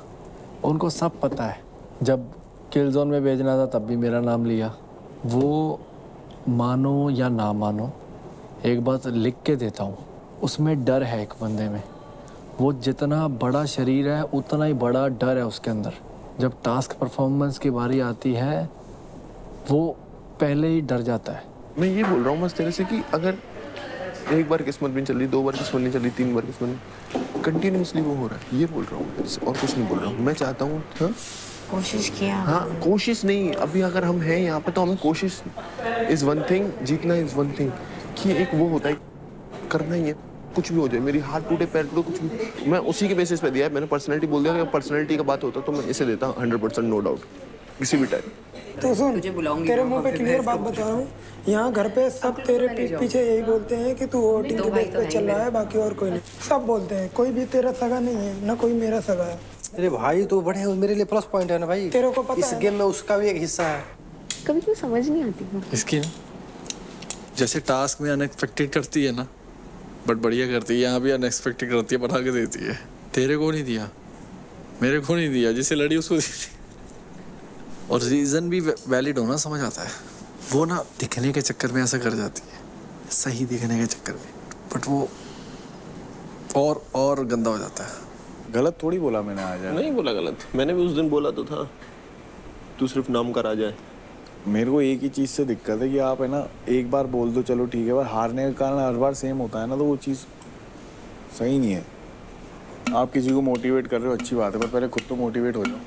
उनको सब पता है। जब किल जोन में भेजना था तब भी मेरा नाम लिया। वो मानो या ना मानो, एक बात लिख के देता हूँ, उसमें डर है एक बंदे में। वो जितना बड़ा शरीर है उतना ही बड़ा डर है उसके अंदर। जब टास्क परफॉर्मेंस की बारी आती है वो पहले ही डर जाता है। मैं ये बोल रहा हूँ बस तेरे से कि अगर एक बार किस्मत नहीं चल रही, 2 बार किस्मत नहीं चल रही, 3 बार किस्मत नहीं, कंटिन्यूसली वो हो रहा है, ये बोल रहा हूँ और कुछ नहीं बोल रहा हूँ। मैं चाहता हूँ कोशिश किया। हाँ, कोशिश नहीं, अभी अगर हम हैं यहाँ पे तो हमें कोशिश इज वन थिंग, जीतना इज वन थिंग। कि एक वो होता है, करना ही है, कुछ भी हो जाए, मेरी हाथ टूटे पैर टूटे, कुछ भी। मैं उसी के बेसिस पे दिया है, मैंने पर्सनैलिटी बोल दिया। अगर पर्सनैलिटी का बात होता तो मैं इसे देता 100% नो डाउट, किसी भी टाइम। तो सुन, तेरे मुंह पे क्लियर बात बता रहा हूँ, यहाँ घर पे सब तेरे पीठ पीछे यही बोलते हैं कि तू वोटिंग के बेस पे चल रहा है, बाकी और कोई नहीं। सब बोलते हैं, कोई भी तेरा सगा नहीं है, ना कोई मेरा सगा है। अरे भाई तो बड़े मेरे लिए प्लस पॉइंट है ना भाई, तेरे को पता इस है। गेम में उसका भी एक हिस्सा है। कभी भी समझ नहीं आती है इसकी जैसे टास्क में अनएक्सपेक्टेड करती है ना, बट बढ़िया करती है। यहाँ भी अनएक्सपेक्टेड करती है, बना के देती है। तेरे को नहीं दिया, मेरे को नहीं दिया, जिसे लड़ी उसको दी थी। और रीज़न भी वैलिड होना समझ आता है। वो ना दिखने के चक्कर में ऐसा कर जाती है, सही दिखने के चक्कर में, बट वो और गंदा हो जाता है। गलत थोड़ी बोला मैंने आज। नहीं बोला गलत, मैंने भी उस दिन बोला तो था, तू सिर्फ नाम का राजा है। मेरे को एक ही चीज़ से दिक्कत है कि आप है ना एक बार बोल दो चलो ठीक है, पर हारने का कारण हर बार सेम होता है ना, तो वो चीज़ सही नहीं है। आप किसी को मोटिवेट कर रहे हो, अच्छी बात है, पर पहले खुद तो मोटिवेट हो जाओ।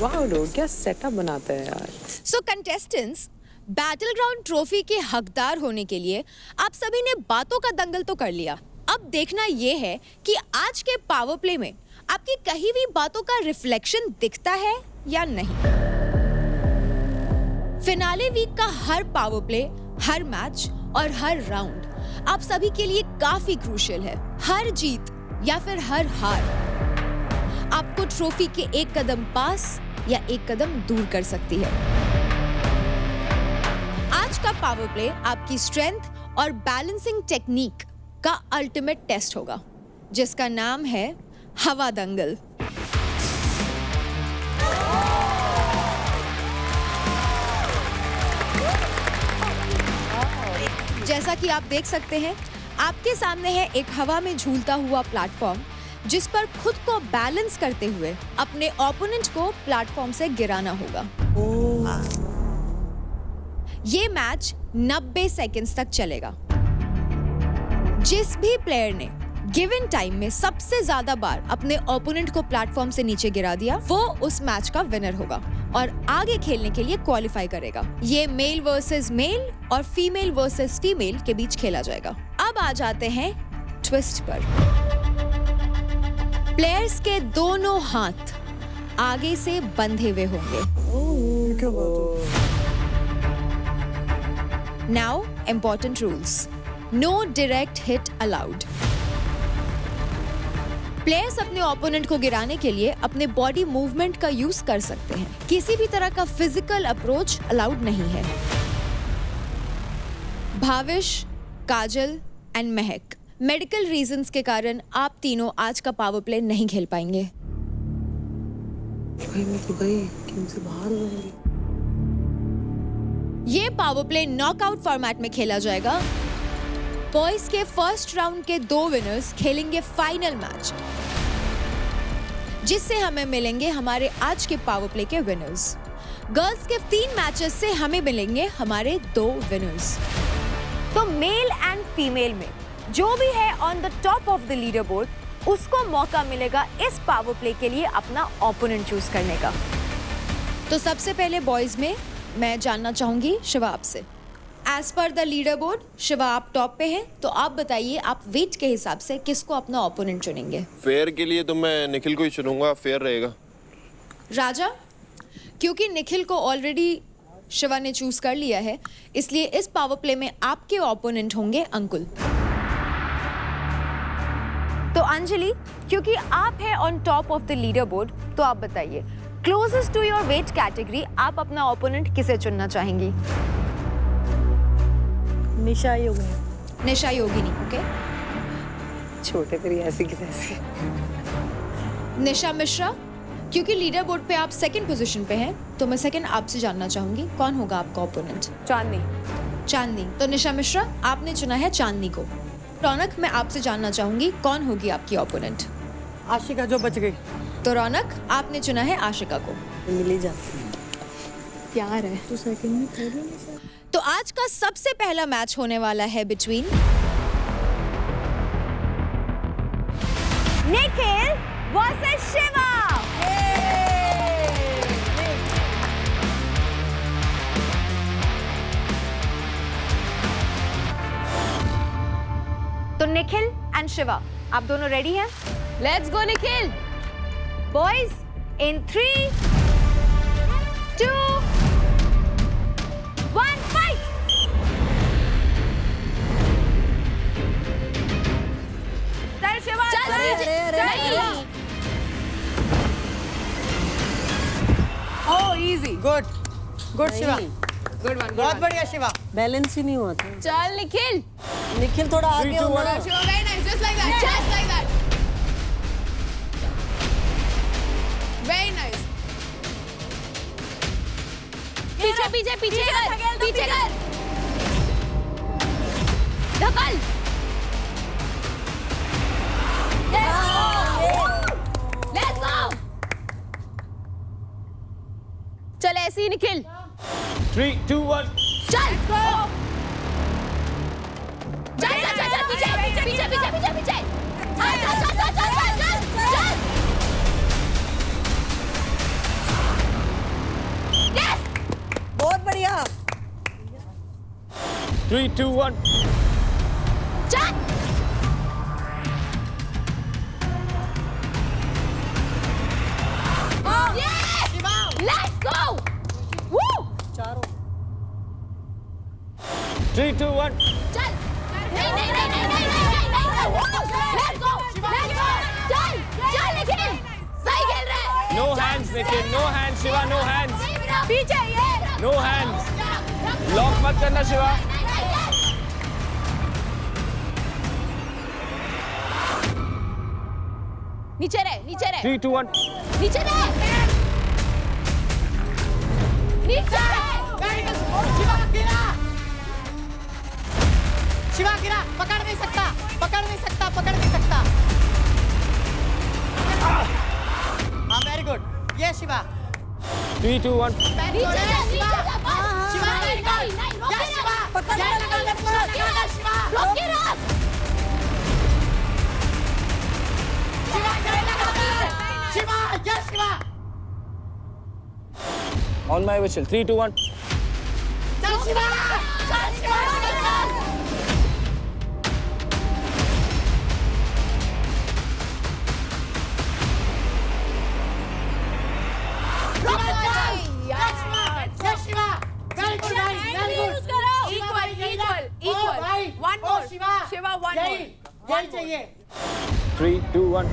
वाह लोग क्या सेटअप बनाते हैं यार। सो कंटेस्टेंट्स, बैटल ग्राउंड ट्रॉफी के हकदार होने के लिए आप सभी ने बातों का दंगल तो कर लिया। अब देखना यह है कि आज के पावर प्ले में आपकी कही हुई बातों का रिफ्लेक्शन दिखता है या नहीं। फिनाले वीक का हर पावर प्ले, हर मैच और हर राउंड आप सभी के लिए काफी क्रूशियल है। हर जीत या फिर हर हार आपको ट्रॉफी के एक कदम पास या एक कदम दूर कर सकती है। आज का पावर प्ले आपकी स्ट्रेंथ और बैलेंसिंग टेक्निक का अल्टीमेट टेस्ट होगा, जिसका नाम है हवा दंगल। जैसा कि आप देख सकते हैं, आपके सामने है एक हवा में झूलता हुआ प्लेटफॉर्म, जिस पर खुद को बैलेंस करते हुए अपने ओपोनेंट को प्लेटफॉर्म से गिराना होगा। ये मैच 90 सेकंड्स तक चलेगा। जिस भी प्लेयर ने गिवन टाइम में सबसे ज्यादा बार अपने ओपोनेंट को प्लेटफॉर्म से नीचे गिरा दिया वो उस मैच का विनर होगा और आगे खेलने के लिए क्वालिफाई करेगा। ये मेल वर्सेस मेल और फीमेल वर्सेस फीमेल के बीच खेला जाएगा। अब आ जाते हैं ट्विस्ट पर। प्लेयर्स के दोनों हाथ आगे से बंधे हुए होंगे। Now important rules. No direct hit allowed. Players अपने ओपोनेंट को गिराने के लिए अपने बॉडी मूवमेंट का यूज कर सकते हैं। किसी भी तरह का फिजिकल अप्रोच अलाउड नहीं है। भाविश, काजल एंड महक, मेडिकल रीजंस के कारण आप तीनों आज का पावर प्ले नहीं खेल पाएंगे। ये पावर प्ले नॉकआउट फॉर्मेट में खेला जाएगा। बॉयज के फर्स्ट राउंड के 2 विनर्स खेलेंगे फाइनल मैच, जिससे हमें मिलेंगे हमारे आज के पावर प्ले के विनर्स। गर्ल्स के 3 मैचेस से हमें मिलेंगे हमारे 2 विनर्स। तो मेल एंड फीमेल में जो भी है on the top of the leader board उसको मौका मिलेगा इस पावर प्ले के लिए अपना ओपोनेंट चूज करने का। तो सबसे पहले बॉयज में मैं जानना चाहूंगी शिवा आपसे। As per the leader board Shiva आप टॉप पे हैं, तो आप बताइए आप वेट के हिसाब से किसको अपना ओपोनेंट चुनेंगे? फेयर के लिए तो मैं निखिल को ही चुनूंगा, फेयर रहेगा। राजा, क्योंकि निखिल को ऑलरेडी शिवा ने चूज कर लिया है, इसलिए इस पावर प्ले में आपके ओपोनेंट होंगे अंकुल। तो अंजलि, क्योंकि आप है on top of the leader board, तो आप बताइए closest to your weight category आप अपना ओपोनेंट किसे चुनना चाहेंगी? निशा योगिनी। निशा योगिनी, ओके। छोटे पर ऐसी की तैसी। निशा मिश्रा, क्योंकि लीडर बोर्ड पे आप सेकंड पोजीशन पे हैं, तो मैं सेकंड आपसे जानना चाहूंगी कौन होगा आपका ओपोनेंट? चांदनी। चांदनी, तो निशा मिश्रा आपने चुना है चांदनी को। रौनक, मैं आपसे जानना चाहूंगी कौन होगी आपकी ओपोनेंट? आशिका जो बच गई। तो रौनक आपने चुना है आशिका को। मिली जाती प्यार है तो सेकंड में थर्ड में। तो आज का सबसे पहला मैच होने वाला है बिटवीन निखिल वर्सेस शिवा। तो निखिल एंड शिवा, आप दोनों रेडी हैं? Let's go Nikhil. Boys in 3, 2, 1 fight. चल Shiva, oh easy. Good Shiva, good one. बहुत बढ़िया शिवा। बैलेंस ही नहीं हुआ था। चल निखिल। निखिल थोड़ा आगे हो ना। Shiva, very nice, just like that, just like that. Very nice. पीछे पीछे पीछे कर, पीछे कर, धकल। Let's go. चल ऐसे ही निखिल। 3, 2, 1 चल गो। चल चल चल चल पीछे पीछे पीछे पीछे पीछे पीछे। चल चल चल चल चल चल चल। Yes. बहुत बढ़िया। 3, 2, 1 चल। Yes. Let's go. Woo. 3, 2, 1 चल। नहीं नहीं नहीं नहीं नहीं नहीं नहीं। Let's go. Let's go. चल चल निखिल, सही खेल रहा है। No hands Nikhil, no hands Shiva, no hands, पीछे ये। No hands. लॉक मत करना शिवा। नीचे रहे, नीचे रहे। 3, 2, 1 नीचे रहे, नीचे रहे। शिवा गिरा। शिवा गिरा, पकड़ नहीं सकता, पकड़ नहीं सकता, पकड़ नहीं सकता। हाँ वेरी गुड, ये शिवा। 3, 2, 1 नीचे रहे, नीचे रहे, बस। शिवा नहीं, नहीं, नहीं, या शिवा, पकड़ या नहीं, शिवा, रोक के रख। Shiva, yes Shiva. On my we shall 3 2 1 चल शिवा, चल शिवा, शिवा वन यही चाहिए। 3 2 1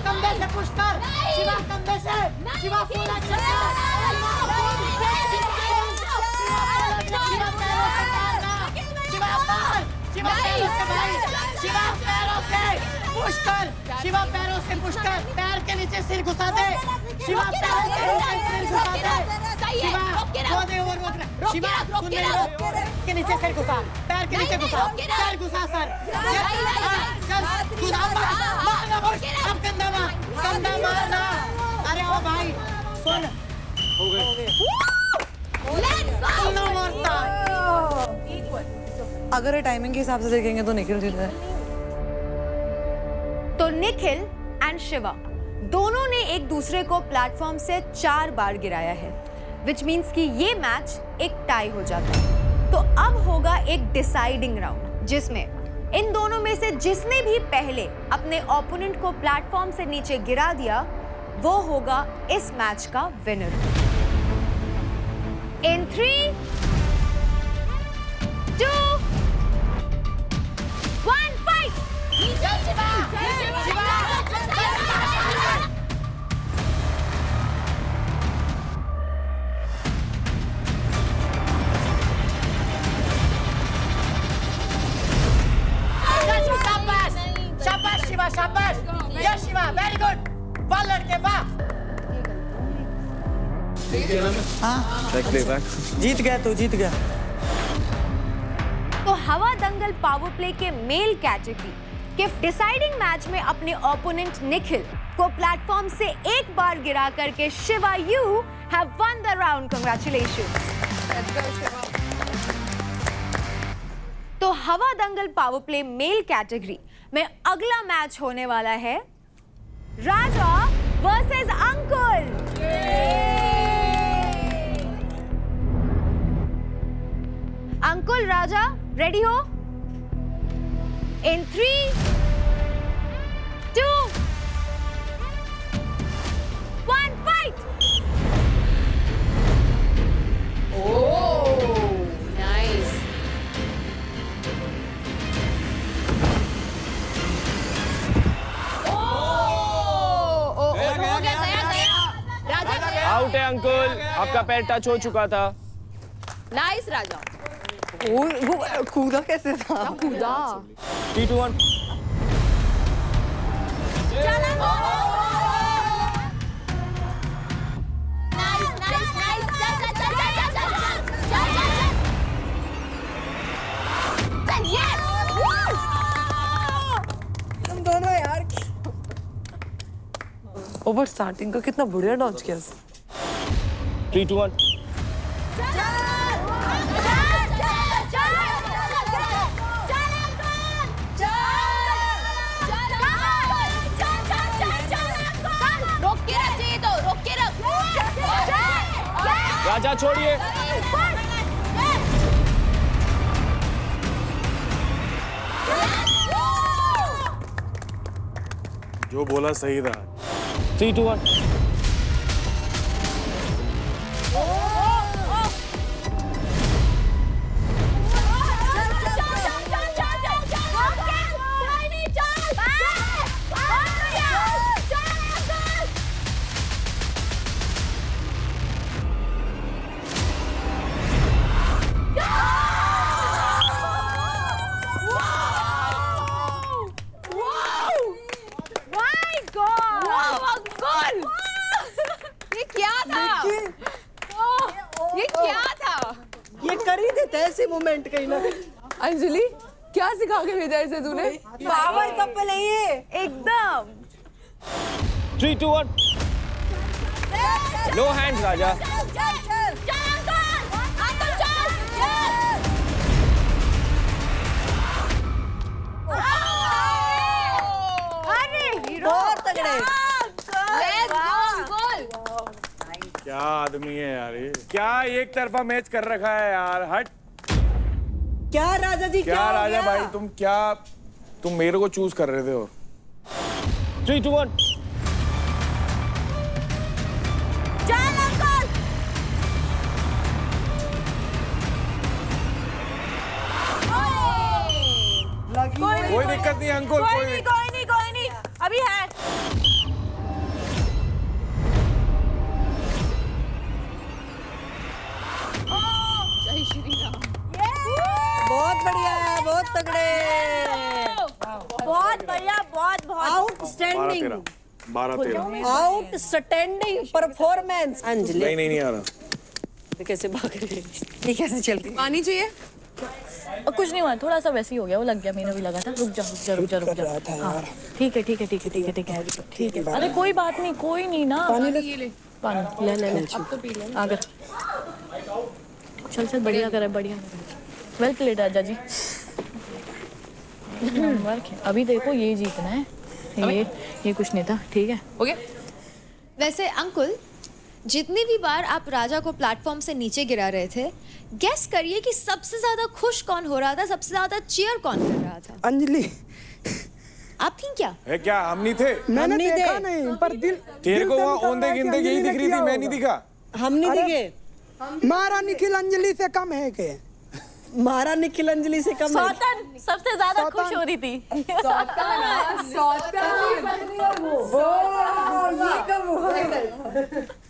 कंधे से पुश कर शिवा, कंधे से शिवा, फुल एक्शन शिवा, पैरों से भाई, शिवा पैरों से पुश कर, शिवा पैरों से पुश कर, पैर के नीचे सिर घुसा दे, शिवा पैर के नीचे सिर घुसा दे, शिवा वो दे वो शिवा के नीचे सिर घुसा, पैर के नीचे घुसा, पैर घुसा सर, चल घुसा मारना पुश, अब कंधा मारना, अरे ओ भाई सुन, हो गए, नो मोर अगर टाइमिंग के हिसाब से देखेंगे तो निखिल जीत गए। तो निखिल एंड शिवा दोनों ने एक दूसरे को प्लेटफॉर्म से 4 बार गिराया है, विच मीन्स कि ये मैच एक टाई हो जाता है। तो अब होगा एक डिसाइडिंग राउंड जिसमें इन दोनों में से जिसने भी पहले अपने ओपोनेंट को प्लेटफॉर्म से नीचे गिरा दिया वो होगा इस मैच का विनर। इन 3 2 1 फाइट। शाबाश शिवा, शाबाश, यस शिवा, वेरी गुड, वाह लड़के वाह। हाँ जीत गया तू, जीत गया। तो हवा दंगल पावर प्ले के मेल कैटेगरी के डिसाइडिंग मैच में अपने ओपोनेंट निखिल को प्लेटफॉर्म से एक बार गिरा करके Shiva you have one the round. Congratulations. तो हवा दंगल पावर प्ले मेल कैटेगरी में अगला मैच होने वाला है राजा वर्सेस अंकुल। अंकुल राजा रेडी हो? इन 3 2 1 फाइट। Oh nice. आउट है अंकुल, आपका पैर टच हो चुका था। नाइस राजा। वो कूदा कैसे था? कूदा। 3 2 1 तुम दोनों यार। ओवर स्टार्टिंग का कितना बढ़िया डॉज किया। 3 2 1 राजा छोड़िए। जो बोला सही था। 3 2 1 ये कर ही देते हैं ऐसे मोमेंट कहीं ना कहीं। अंजलि क्या सिखा के भेजा इसे तूने? पावर कपल है ये एकदम। 3 2 1 नो हैंड्स राजा। बहुत तगड़े। क्या आदमी है यार ये, क्या एक तरफा मैच कर रखा है यार। हट क्या राजा जी, क्या हो राजा गया? भाई तुम मेरे को चूज कर रहे थे। और 3, 2, 1 कोई दिक्कत नहीं अंकुल, कोई नहीं अभी है। जय श्री राम। बहुत बढ़िया, बहुत तगड़े, बहुत बढ़िया, बहुत आउटस्टैंडिंग, 12-13 आउटस्टैंडिंग परफॉर्मेंस। अंजलि नहीं आ रहा। कैसे भाग रही है? ये कैसे चलती? पानी चाहिए? और कुछ नहीं हुआ, थोड़ा सा वैसे ही हो गया, वो लग गया, मैंने भी लगा था। रुक जा। हाँ, ठीक है। अरे कोई बात नहीं, कोई नहीं ना। पानी ले। पानी ले। अब तो पी ले। आगर चल बढ़िया करा, बढ़िया। वेल प्लेड राजा जी। वर्क है। अभी देखो ये जीतना है, ये कुछ नहीं था। ठीक है, हो गया। वैसे अंकुल, जितनी भी बार आप राजा को प्लेटफॉर्म से नीचे गिरा रहे थे, गेस करिए कि सबसे ज्यादा खुश कौन हो रहा था, सबसे ज्यादा चीयर कौन कर रहा था? अंजलि। आप थी क्या? है क्या? हम नहीं थे। मैंने देखा नहीं, पर दिल तेरे को वहाँ ओंदे गिनते यही दिख रही थी, मैं नहीं दिखा। हम नहीं दिखे। मारा निखिल अंजलि से कम है के? मारा निखिल अंजलि से कम है। सौतन सबसे ज्यादा खुश हो रही थी।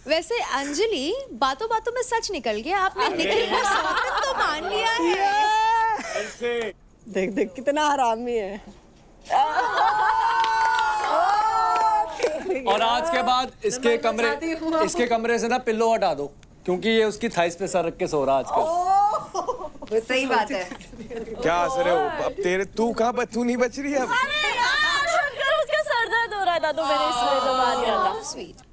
वैसे अंजलि, बातों बातों में सच निकल गया, आपने निखिल को सौतन तो मान लिया है। देख कितना हरामी है। और आज के बाद इसके कमरे से ना पिल्लो हटा दो, क्योंकि ये उसकी थाइस पे सर रख के सो रहा आजकल। सही बात है। क्या असर है वो? अब तू नहीं बच रही है अब। अरे यार, शंकर, उसका सर दर्द हो रहा था तो मैंने इसलिए दबा दिया था।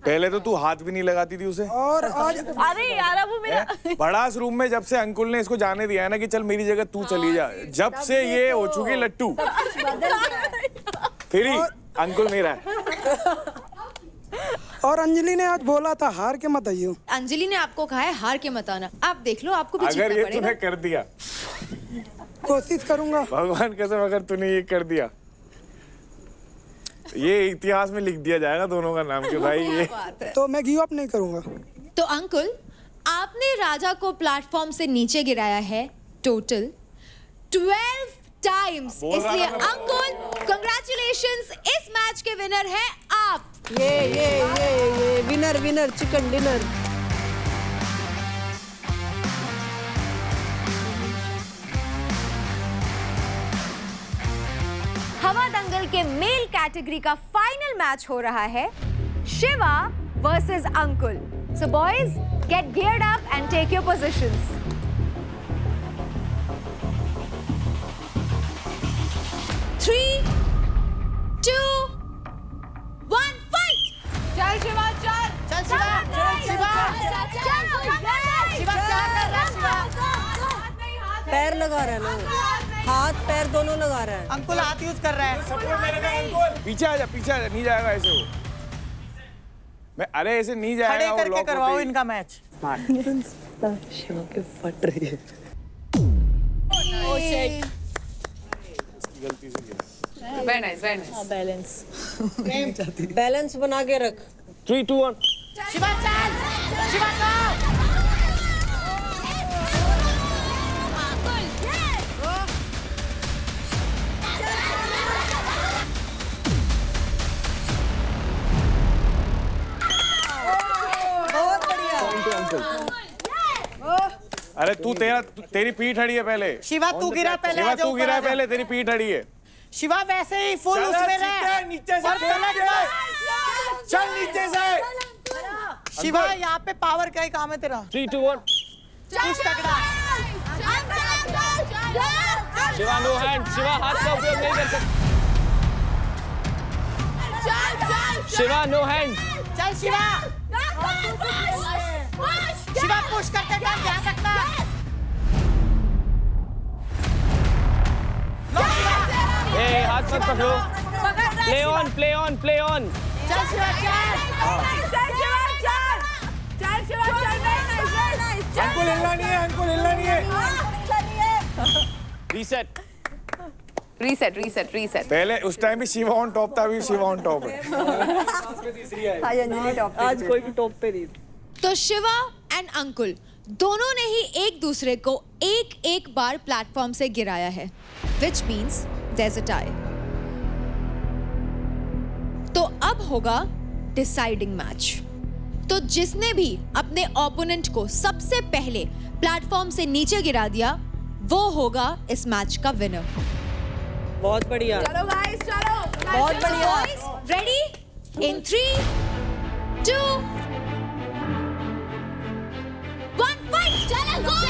पहले तो तू हाथ भी नहीं लगाती थी उसे। और आज अरे यार, वो मेरा बड़ास रूम में जब से अंकुल ने इसको जाने दिया है ना कि चल मेरी जगह तू चली जा, जब से ये हो चुकी लट्टू। फिर अंकुल मेरा है। और अंजलि ने आज बोला था हार के मत आइयो। अंजलि ने आपको कहा है हार के मत आना। आप देख लो, आपको भी अगर जीतना ये पड़ेगा। तूने कर दिया, कोशिश करूंगा भगवान कसम, अगर तूने ये कर दिया, ये इतिहास में लिख दिया जाएगा दोनों का नाम कि भाई ये। तो मैं गिव अप नहीं करूंगा। तो अंकुल, आपने राजा को प्लेटफॉर्म से नीचे गिराया है टोटल 12 टाइम्स। इसलिए अंकुल, कंग्रेचुलेशंस, इस मैच के विनर हैं आप। ये विनर चिकन डिनर। हवा दंगल के मेल कैटेगरी का फाइनल मैच हो रहा है Shiva versus Ankul. So boys, get geared up and take your positions. Three, 2, 1, fight! चल शिवा, चल। चल शिवा, पैर लगा रहा है ना, हाथ पैर दोनों लगा रहा है। अंकुल हाथ यूज कर रहा है। पीछे आ जा, नहीं जाएगा ऐसे वो। अरे ऐसे नहीं जाएगा। खड़े करके करवाओ इनका मैच। शिवा के फट रही है। गलती से गिरा। Very nice. बैलेंस बना के रख। 3, 2, 1 शिवा चल, शिवा चल। बहुत बढ़िया। अरे तेरी पीठ अड़ी है पहले। शिवा तू गिरा पहले। शिवा तू गिरा पहले, तेरी पीठ अड़ी है। शिवा वैसे ही फुल उसमें रह। नीचे से चल, नीचे से। शिवा यहाँ पे पावर का ही काम है तेरा। 3, 2, 1 कुछ तगड़ा। शिवा नो हैंड, शिवा हाथ का उपयोग नहीं कर सकता। Shiva no hand. चल शिवा। शिवा पुश करते टाइम ध्यान रखना। ए हाथ मत पकड़ो। Play on play on play on. चल शिवा चल। अंकुल हिलना नहीं है, अंकुल हिलना नहीं है। Reset reset reset reset. पहले उस टाइम भी शिवा ऑन टॉप था, अभी शिवा ऑन टॉप है। आज कोई भी टॉप पे नहीं। तो शिवा एंड अंकुल दोनों ने ही एक दूसरे को एक एक बार प्लेटफॉर्म से गिराया है, which means there's a tie. तो अब होगा डिसाइडिंग मैच। तो जिसने भी अपने ओपोनेंट को सबसे पहले प्लेटफॉर्म से नीचे गिरा दिया वो होगा इस मैच का विनर। बहुत बढ़िया। चलो गाइस चलो। बहुत बढ़िया। रेडी? In 3, 2, 1 fight. चलो गोल।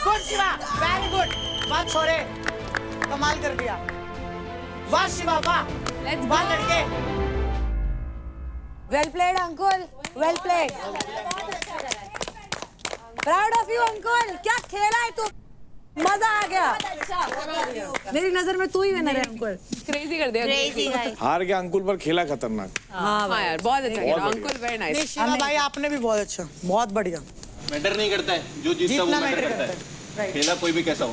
Good Shiva, very good. वाह छोरे, कमाल कर दिया। वाह शिवा वाह। लेट्स वाह लड़के। Well played Ankul, well played. Proud of you Ankul, क्या खेला है तू, मजा आ गया। मेरी नजर में तू ही विनर है अंकुल। क्रेजी कर दिया। Crazy guys. हार गया अंकुल पर खेला खतरनाक। हाँ यार बहुत अच्छा खेला अंकुल, वेरी नाइस। शिवा भाई आपने भी बहुत अच्छा, बहुत बढ़िया। मैटर नहीं करता है, जो जीतता वो मैटर करता है। खेला कोई भी कैसा हो।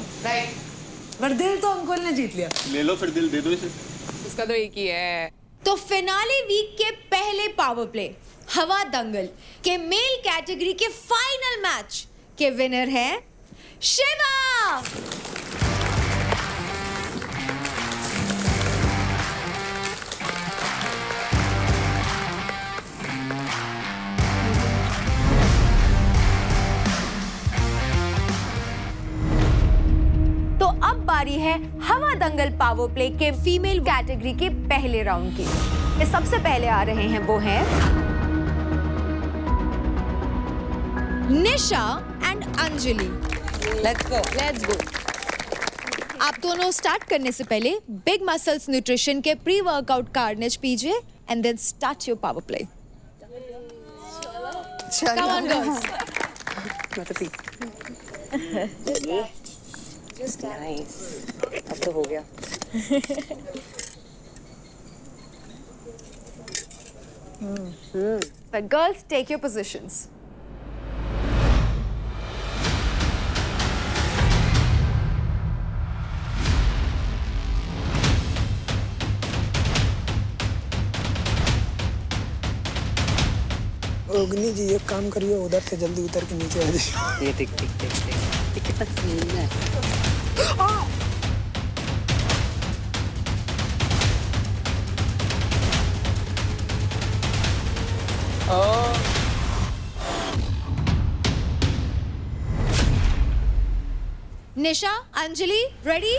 पर दिल तो अंकुल ने जीत लिया। ले लो फिर, दिल दे दो इसे। उसका तो एक ही है। तो फिनाले वीक के पहले पावर प्ले हवा दंगल के मेल कैटेगरी के फाइनल मैच के विनर है शिवा। तो अब बारी है हवा दंगल पावर प्ले के फीमेल कैटेगरी के पहले राउंड की। ये सबसे पहले आ रहे हैं वो हैं Nisha and Anjali. Let's go. आप दोनों स्टार्ट करने से पहले बिग मसल्स न्यूट्रिशन के प्री वर्कआउट कार्नेज पीजिए and then start your power play. Come on girls. Just nice. अब तो हो गया। But girls, take your positions. अग्नि जी एक काम करिए, उधर से जल्दी उतर के नीचे आ जाइए। ये टिक टिक टिक टिक कितना क्लीन है। Nisha, Anjali, ready?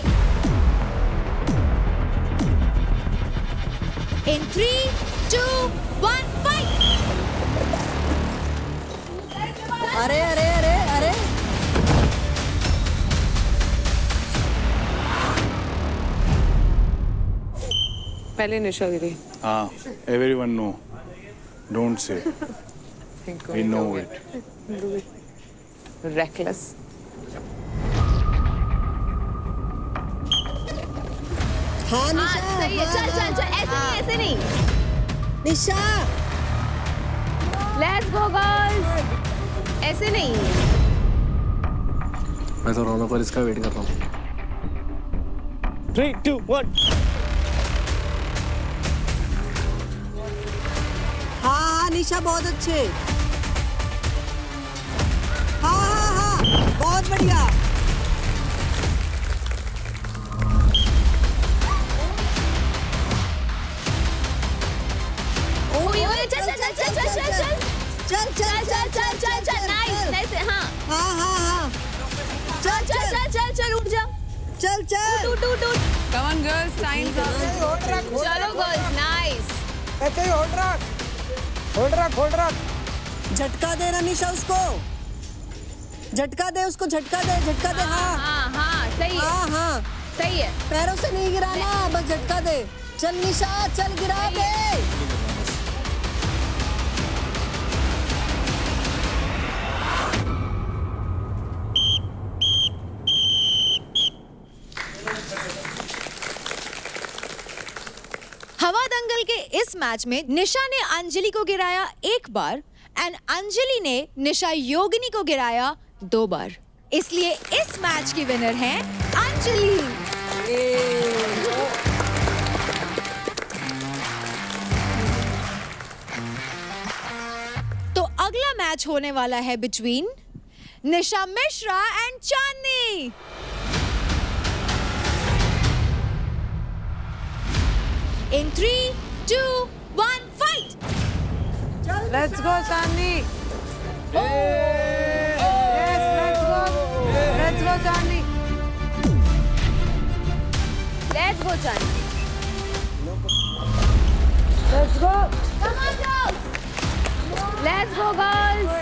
In 3, 2, 1, fight! अरे अरे अरे अरे पहले निशा गिरी। हाँ, everyone know. Don't say. We know it. Reckless. हाँ सही है। चल चल चल, ऐसे नहीं ऐसे नहीं। निशा लेट्स गो गर्ल्स। ऐसे नहीं। मैं तो रौनक और इसका वेट कर रहा हूँ। 3, 2, 1। हाँ निशा बहुत अच्छे। हाँ बहुत बढ़िया। चल चल चल चल चल चल चल चल चल चल चल चल। Nice nice. हाँ चल चल चल चल चल उठ जा। चल चल उठ उठ उठ। कम ऑन गर्ल्स, टाइम अप। चलो गर्ल्स, नाइस। ऐसे ही होल्ड रख, होल्ड रख। झटका दे ना निशा, उसको झटका दे, उसको झटका दे, झटका दे। हाँ हाँ हाँ सही है। हाँ हाँ सही है। पैरों से नहीं गिराना, बस झटका दे। चल निशा, चल गिरा दे। हवा दंगल के इस मैच में निशा ने अंजलि को गिराया 1 बार एंड अंजलि ने निशा योगिनी को गिराया 2 बार। इसलिए इस मैच की विनर है अंजलि। तो अगला मैच होने वाला है between Nisha Mishra and Chandni. In 3, 2, 1, fight! Let's go, Chandni. Yes, let's go. Let's go, Chandni. Let's go, Chandni. Let's go. Come on, girls. Let's go, girls.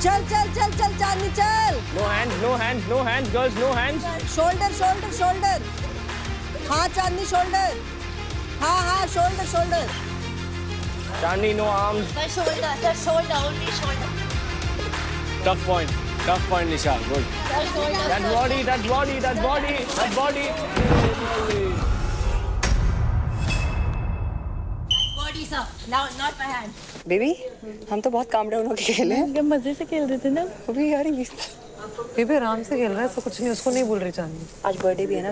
चल चल चल चल चांदनी चल। No hands, no hands, no hands, girls, no hands. Shoulder shoulder shoulder. हाँ चांदनी shoulder. हाँ हाँ shoulder shoulder. Chandni, no arms. Sir, shoulder, only shoulder. Tough point, Nisha. Good. That body, that body, that body, that body. Body, sir. Now, not my hand. Baby हम तो बहुत calm down होके खेले हैं। मजे से खेल रहे थे ना अभी यार बेबी आराम से खेल रहा है, तो कुछ नहीं, उसको नहीं बोल रही चांदनी। आज बर्थडे भी है ना।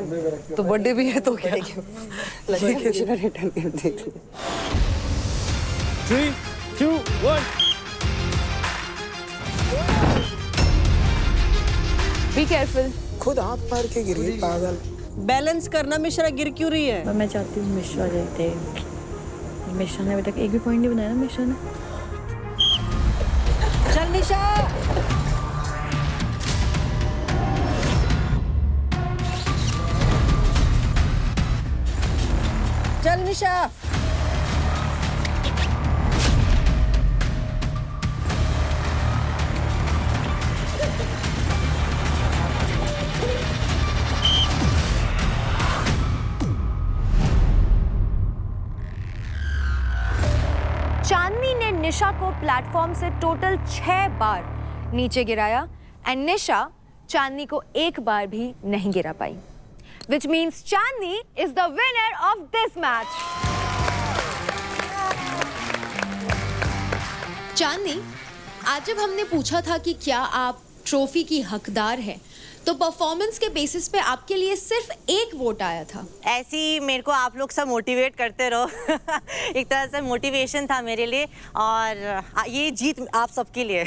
तो बर्थडे भी है तो क्या? रिटर्न देख 3, 2, 1. Be careful. खुद हाथ मार के गिरी पागल। बैलेंस करना मिश्रा, गिर क्यों रही है? मैं चाहती हूँ मिश्रा जीते। मिश्रा ने अभी तक एक भी पॉइंट नहीं बनाया ना मिश्रा ने। चल निशा। चल निशा। चांदनी ने निशा को प्लेटफॉर्म से टोटल 6 बार नीचे गिराया एंड निशा चांदनी को 1 बार भी नहीं गिरा पाई, which means Chandni is the winner of this match. चांदनी, आज जब हमने पूछा था कि क्या आप ट्रॉफी की हकदार हैं, तो परफॉर्मेंस के बेसिस पे आपके लिए सिर्फ 1 वोट आया था। ऐसे ही मेरे को आप लोग सब मोटिवेट करते रहो। एक तरह से मोटिवेशन था मेरे लिए, और ये जीत आप सबके लिए।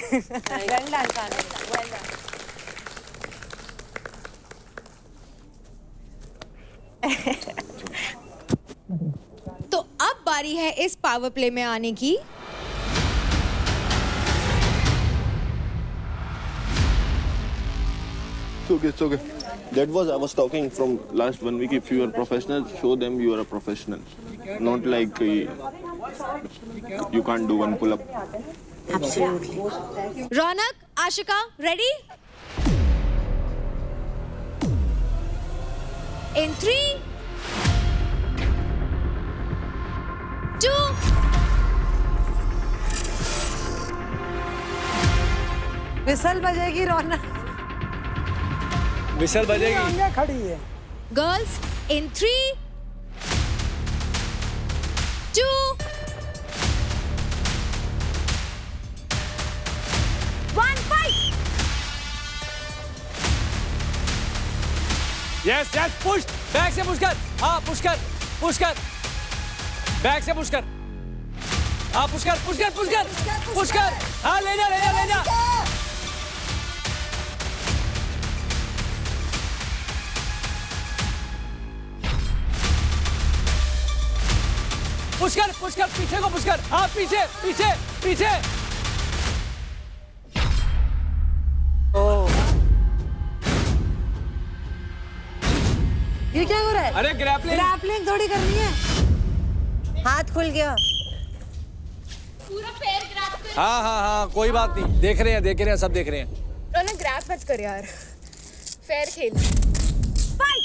तो अब बारी है इस पावर प्ले में आने की। It's okay. That was I was talking from last 1 week. If you are professional, show them you are a professional. Not like you can't do 1 pull-up. Absolutely. Raunak, Ashika, ready? In 3, 2, whistle बजेगी Raunak. Whistle बजेगी। खड़ी है। Girls, in 3, 2, 1, fight! Yes, yes, push. Back से push कर। हाँ, push कर, push कर। Back से पुश कर। हाँ, पुश कर, पुश कर, पुश कर, पुश कर। हाँ, ले जा, ले जा, ले जा। पुश कर, पीछे को पुश कर। हाँ, पीछे, पीछे, पीछे। ये क्या हो रहा है? अरे ग्रैपलिंग। ग्रैपलिंग थोड़ी करनी है। हाथ खुल गया। पूरा पैर ग्रैब कर। हाँ हाँ हाँ कोई बात नहीं, देख रहे हैं सब देख रहे हैं। रौनक ग्रैब मत कर यार, फेयर खेल। फाइट।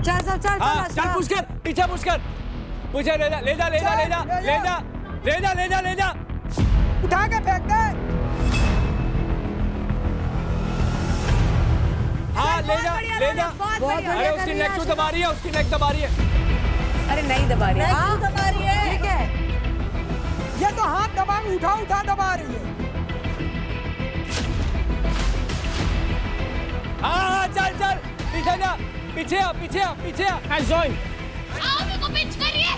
चल हाँ चल पुश कर, पीछे पुश कर, पीछे ले जा। उठा के फेंक दे। हाँ ले जा। अरे उसकी नेक तो दबा रही है, अरे नहीं दबा रही है। ठीक है, ये तो हाथ दबा उठा दबा रही है। हाँ चल पीछे आ। जॉइन। आओ मेरे को पिच करिए।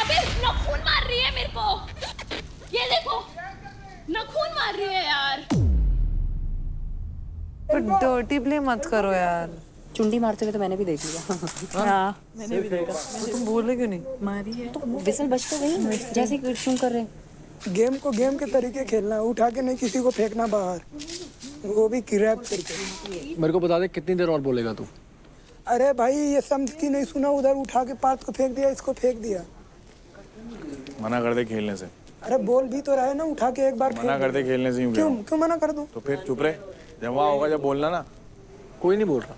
अबे नखून मार रही है मेरे को, ये देखो नखून मार रही है यार। डर्टी प्ले मत करो यार। चुंडी मारते हुए तो मैंने भी देख लिया। हाँ मैंने भी देखा। तुम बोल रहे क्यों नहीं? मारी है तो विसल बज तो गई जैसे कि क्यों कर रहे हैं। गेम को गेम के तरीके खेलना है, उठा के नहीं किसी को फेंकना बाहर, वो भी ग्रैब करके। मेरे को बता दे कितनी देर और बोलेगा तू? अरे भाई ये समझ की नहीं सुना, उधर उठा के पार्थ को फेंक दिया, इसको फेंक दिया। मना कर दे खेलने से। अरे बोल भी तो रहे ना, उठा के एक बार मना कर दे खेलने से। क्यों मना कर दूं? तो फिर चुप रहे, जब वहाँ होगा जब बोलना ना। कोई नहीं बोल रहा,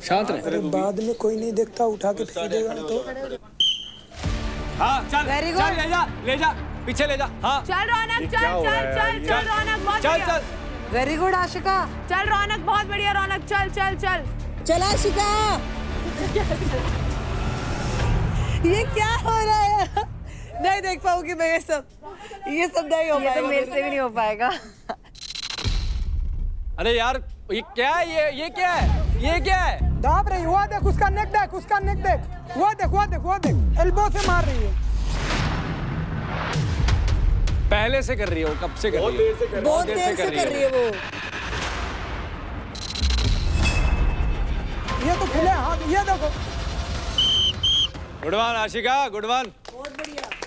शांत रहे। अरे बाद में कोई नहीं देखता, उठा के फेंक देगा तो। हाँ चल ले जा पीछे ले जा। हाँ चल रौनक, चल रौनक, बहुत चल। Very good Ashika. चल रौनक, बहुत बढ़िया रौनक, चल आशिका। ये क्या हो रहा है? नहीं देख पाऊंगी मैं ये सब नहीं हो पाएगा। मेरे से भी नहीं हो पाएगा। अरे यार ये क्या है? ये क्या है? दाब रही, वो देख उसका नेक देख, वो देख एल्बो से मार रही है। पहले से कर रही है वो, कब से कर रही है? बहुत देर से कर रही है वो। ये तो खुले हाथ, ये देखो। Good one Ashika, good one.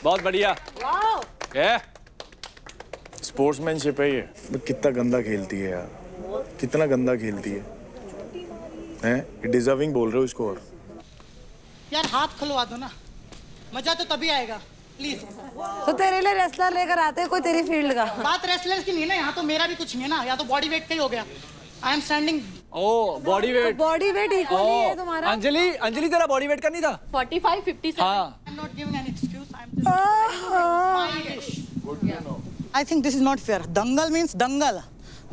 बहुत बढ़िया। क्या स्पोर्ट्समैनशिप है ये। कितना गंदा खेलती है यार, कितना गंदा खेलती है। हैं डिजर्विंग बोल रहे हो इसको। और यार हाथ खुलवा दो ना, मजा तो तभी आएगा प्लीज। तो तेरे लिए रेसलर लेकर आते हैं कोई तेरी फील्ड का। बात रेसलर्स की नहीं है ना, यहाँ तो मेरा भी कुछ नहीं है ना, या तो बॉडी वेट का ही हो गया। I am standing. Oh body weight. Body weight equally है तुम्हारा। अंजलि तेरा बॉडी वेट का नहीं था? 45, 57। हाँ। I'm not giving an excuse. I'm just I think this is not fair. Dangal means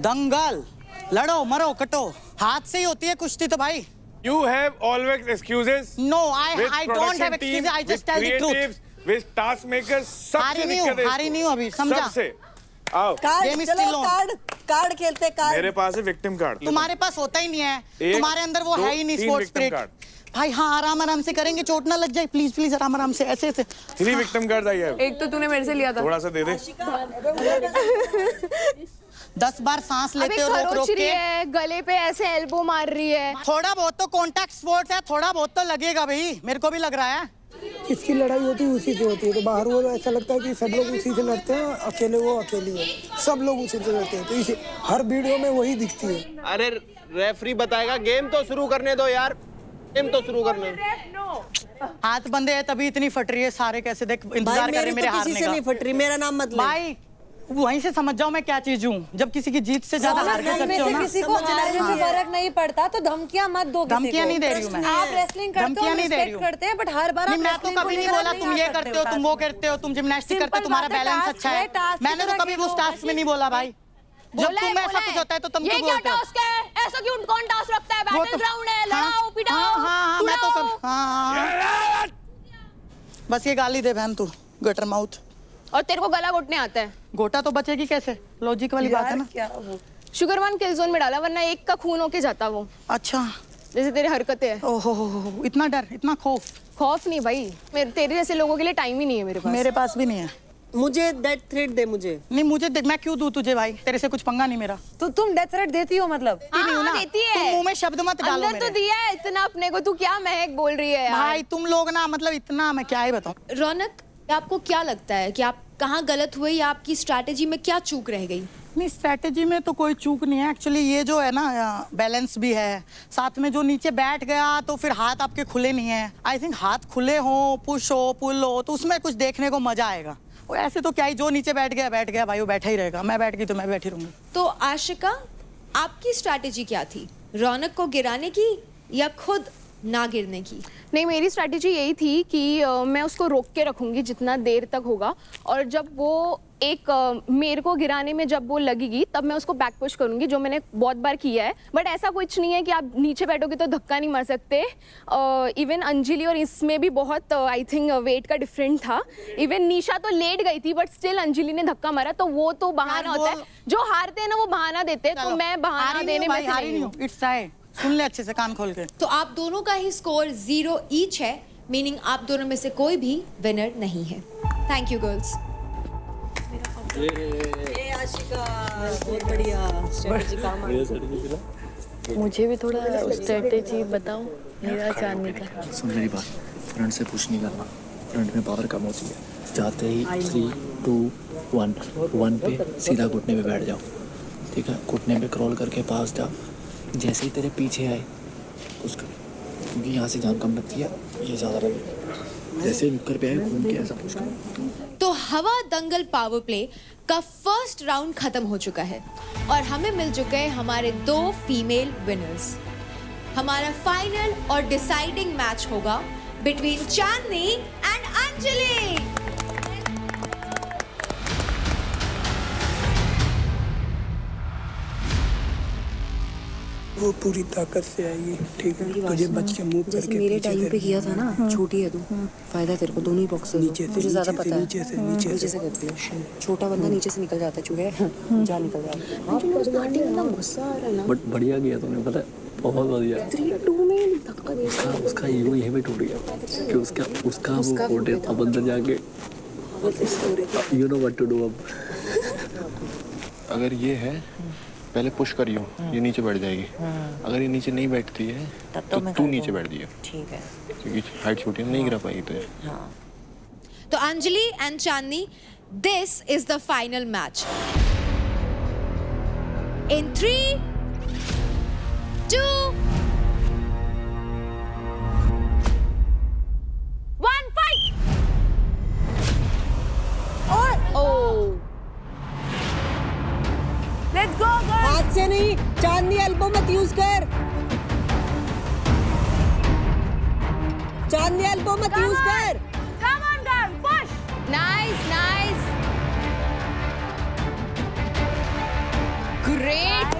दंगल। लड़ो मरो कटो, हाथ से ही होती है कुश्ती तो भाई। You have always excuses. No, I don't have excuses. I just tell the truth. With task makers सबसे दिक्कत है। हारी नहीं हूँ अभी, समझा? सबसे। आओ। कार्ड खेलते कार्ड। मेरे पास है विक्टिम कार्ड। तुम्हारे पास होता ही नहीं है, तुम्हारे अंदर वो है ही नहीं स्पोर्ट्स स्पिरिट। भाई हाँ आराम से करेंगे, चोट ना लग जाए प्लीज आराम से ऐसे। 3 विक्टिम कार्ड आई है। एक तो तूने मेरे से लिया था। थोड़ा सा दे दे। 10 बार सांस लेते हो रोक के। गले पे ऐसे एल्बो मार रही है। थोड़ा बहुत तो कॉन्टैक्ट स्पोर्ट्स है, थोड़ा बहुत तो लगेगा भाई, मेरे को भी लग रहा है। इसकी लड़ाई होती है उसी से होती है, तो बाहर वो ऐसा लगता है कि सब लोग उसी से लड़ते हैं, अकेले वो अकेली है, सब लोग उसी से लड़ते हैं, तो इसे हर वीडियो में वही दिखती है। अरे रेफरी बताएगा, गेम तो शुरू करने दो यार, गेम तो शुरू करने। हाथ बंदे है तभी इतनी फट रही है, सारे कैसे देख इंतजार कर रहे मेरे हारने का। किसी से नहीं फट रही, मेरा नाम मत ले भाई, वहीं से समझ जाओ मैं क्या चीज हूँ, जब किसी की जीत से ज्यादा हार के करते हो ना। किसी को हारने से फर्क नहीं पड़ता तो धमकियां मत दो। धमकियां नहीं दे रही हूँ मैं। आप रेसलिंग करते हो, रिस्पेक्ट करते हैं, बट हर बार मैं तो कभी नहीं बोला तुम ये करते हो, तुम वो करते हो, तुम जिम्नास्टिक करते हो, तुम्हारा बैलेंस अच्छा है। मैंने तो कभी उस टास्क में नहीं बोला भाई। जब तुम ऐसा कुछ होता है तो तुम क्यों बोलते हो? ऐसा क्यों कौन टास्क रखता है? बैटल ग्राउंड है, लड़ाओ पिटाओ। हाँ मैं तो कर बस ये गाली दे बहन तू, गटर माउथ। और तेरे को गला घोटने आता है? घोटा तो बचेगी कैसे, लॉजिक वाली बात है ना। शुगर वन किल जोन में डाला, वरना एक का खून होके जाता वो। अच्छा जैसे तेरी हरकतें हैं। ओहो इतना डर, इतना खौफ नहीं भाई, मेरे तेरे जैसे लोगों के लिए टाइम ही नहीं है मेरे पास। मेरे पास भी नहीं है। मुझे डेथ थ्रेट दे, मुझे नहीं, मुझे देख, मैं क्यों दूं तुझे भाई, तेरे से कुछ पंगा नहीं मेरा। तो तुम डेथ थ्रेट देती हो मतलब? देती है। तुम मुंह में शब्द मत डालो अंदर तो दिया है इतना अपने को, तू क्या महक बोल रही है यार। भाई तुम लोग ना मतलब इतना, मैं क्या ही बताऊं। रौनक, आपको क्या लगता है कि आप कहाँ गलत हुए या आपकी स्ट्रैटेजी में क्या चूक रह गई? अपनी स्ट्रेटेजी में तो कोई चूक नहीं है एक्चुअली। ये जो है ना बैलेंस भी है, साथ में जो नीचे बैठ गया तो फिर हाथ आपके खुले नहीं है। आई थिंक हाथ खुले हो, पुश हो, पुल हो, तो उसमें कुछ देखने को मजा आएगा। वो ऐसे तो क्या ही, जो नीचे बैठ गया भाई, वो बैठा ही रहेगा। मैं बैठ गई तो मैं बैठी रहूंगी। तो आशिका, आपकी स्ट्रैटेजी क्या थी? रौनक को गिराने की या खुद ना गिरने की? नहीं, मेरी स्ट्रैटेजी यही थी कि मैं उसको रोक के रखूंगी जितना देर तक होगा, और जब वो मेरे को गिराने में जब वो लगेगी तब मैं उसको बैक पुश करूंगी, जो मैंने बहुत बार किया है। बट ऐसा कुछ नहीं है कि आप नीचे बैठोगे तो धक्का नहीं मार सकते। इवन अंजलि और इसमें भी बहुत आई थिंक वेट का डिफरेंट था। इवन निशा तो लेट गई थी बट स्टिल अंजलि ने धक्का मारा, तो वो तो बहाना होता है। जो हारते हैं ना वो बहाना देते हैं, तो मैं बहाना देने में से नहीं हूँ। It's tie. सुन ले अच्छे से, कान खोल के। तो आप दोनों का ही स्कोर 0 ईच है, मीनिंग आप दोनों में से कोई भी विनर नहीं है। Thank you girls. मुझे भी थोड़ा स्ट्रेटेजी बताओ मेरा जानने का। सुन मेरी बात, फ्रंट से पुश नहीं करना, फ्रंट में पावर कम होती है। जाते ही 3, 2, 1 पे सीधा घुटने पे बैठ जाओ, ठीक है? घुटने पे क्रॉल करके पास जा। जैसे ही तेरे पीछे आए पुश कर, क्योंकि यहाँ से जान कम लगती है, ये ज़्यादा लगेगा। जैसे ही नुक्कर पे आए घूम के ऐसा पुश कर। तो हवा दंगल पावर प्ले का फर्स्ट राउंड खत्म हो चुका है और हमें मिल चुके हैं हमारे 2 फीमेल विनर्स। हमारा फाइनल और डिसाइडिंग मैच होगा बिटवीन चांदनी एंड अंजलि। वो पूरी ताकत से आएगी, ठीक है? तुझे बच के मूव करके जैसे मेरे टाइम पे किया था ना, छोटी है तू, फायदा तेरे को। दोनों ही बॉक्सर नीचे से, मुझे ज्यादा पता है। नीचे से करती है। छोटा बंदा नीचे से निकल जाता है, चूहे जा निकल जाता है। बट बढ़िया किया तूने, पता है? बहुत बढ़िया। 3-2 में धक्का दे उसका ईगो यहीं पे टूट गया कि उसका वो कोटे अब अंदर जाके you know what to do. अब अगर ये है, पहले पुश करियो, ये नीचे बैठ जाएगी। अगर ये नीचे नहीं बैठती है तो तू नीचे बैठ दियो, ठीक है? क्योंकि हाइट छोटी नहीं गिरा पाएगी तुझे। हाँ। तो Anjali and Chandni, this is the final match. In 3, 2, 1 fight. Let's go girls. हाथ से नहीं, चांदनी एल्बो मत यूज कर। चांदनी एल्बो मत यूज कर। Come on girl, push. Nice, nice. Great.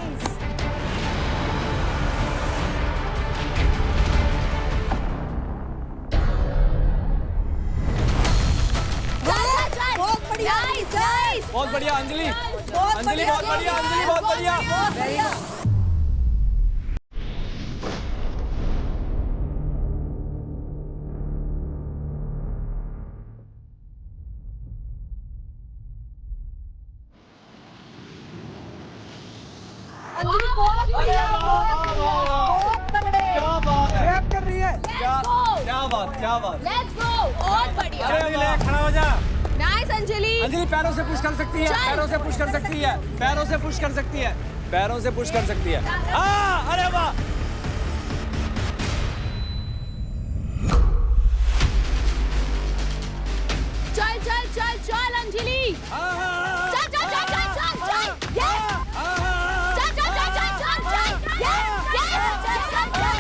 बहुत बढ़िया, बहुत बढ़िया अंजलि, अंजलि बहुत बढ़िया, अंजलि बहुत बढ़िया। क्या बात। Let's go. बहुत बढ़िया। खड़ा हो जा। Nice अंजलि। अंजलि पैरों से पुश कर सकती है, पैरों से पुश कर सकती है, पैरों से पुश कर सकती है, पैरों से पुश कर सकती है। हाँ, अरे वाह। चल चल चल चल अंजलि। चल चल चल चल चल चल। Yes. चल चल चल चल चल चल। Yes. Yes. चल चल चल चल।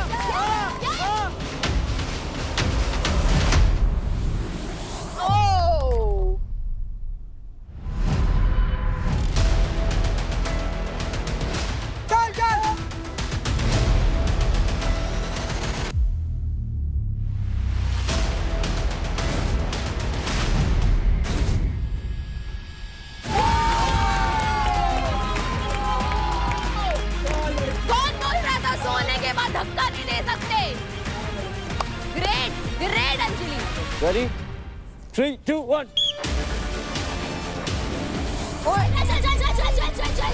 Oh. चल चल। कौन बोल रहा था सोने के बाद धक्का नहीं दे सकते? Great, great Anjali. Ready? 3, 2, 1. चल चल चल चल चल चल चल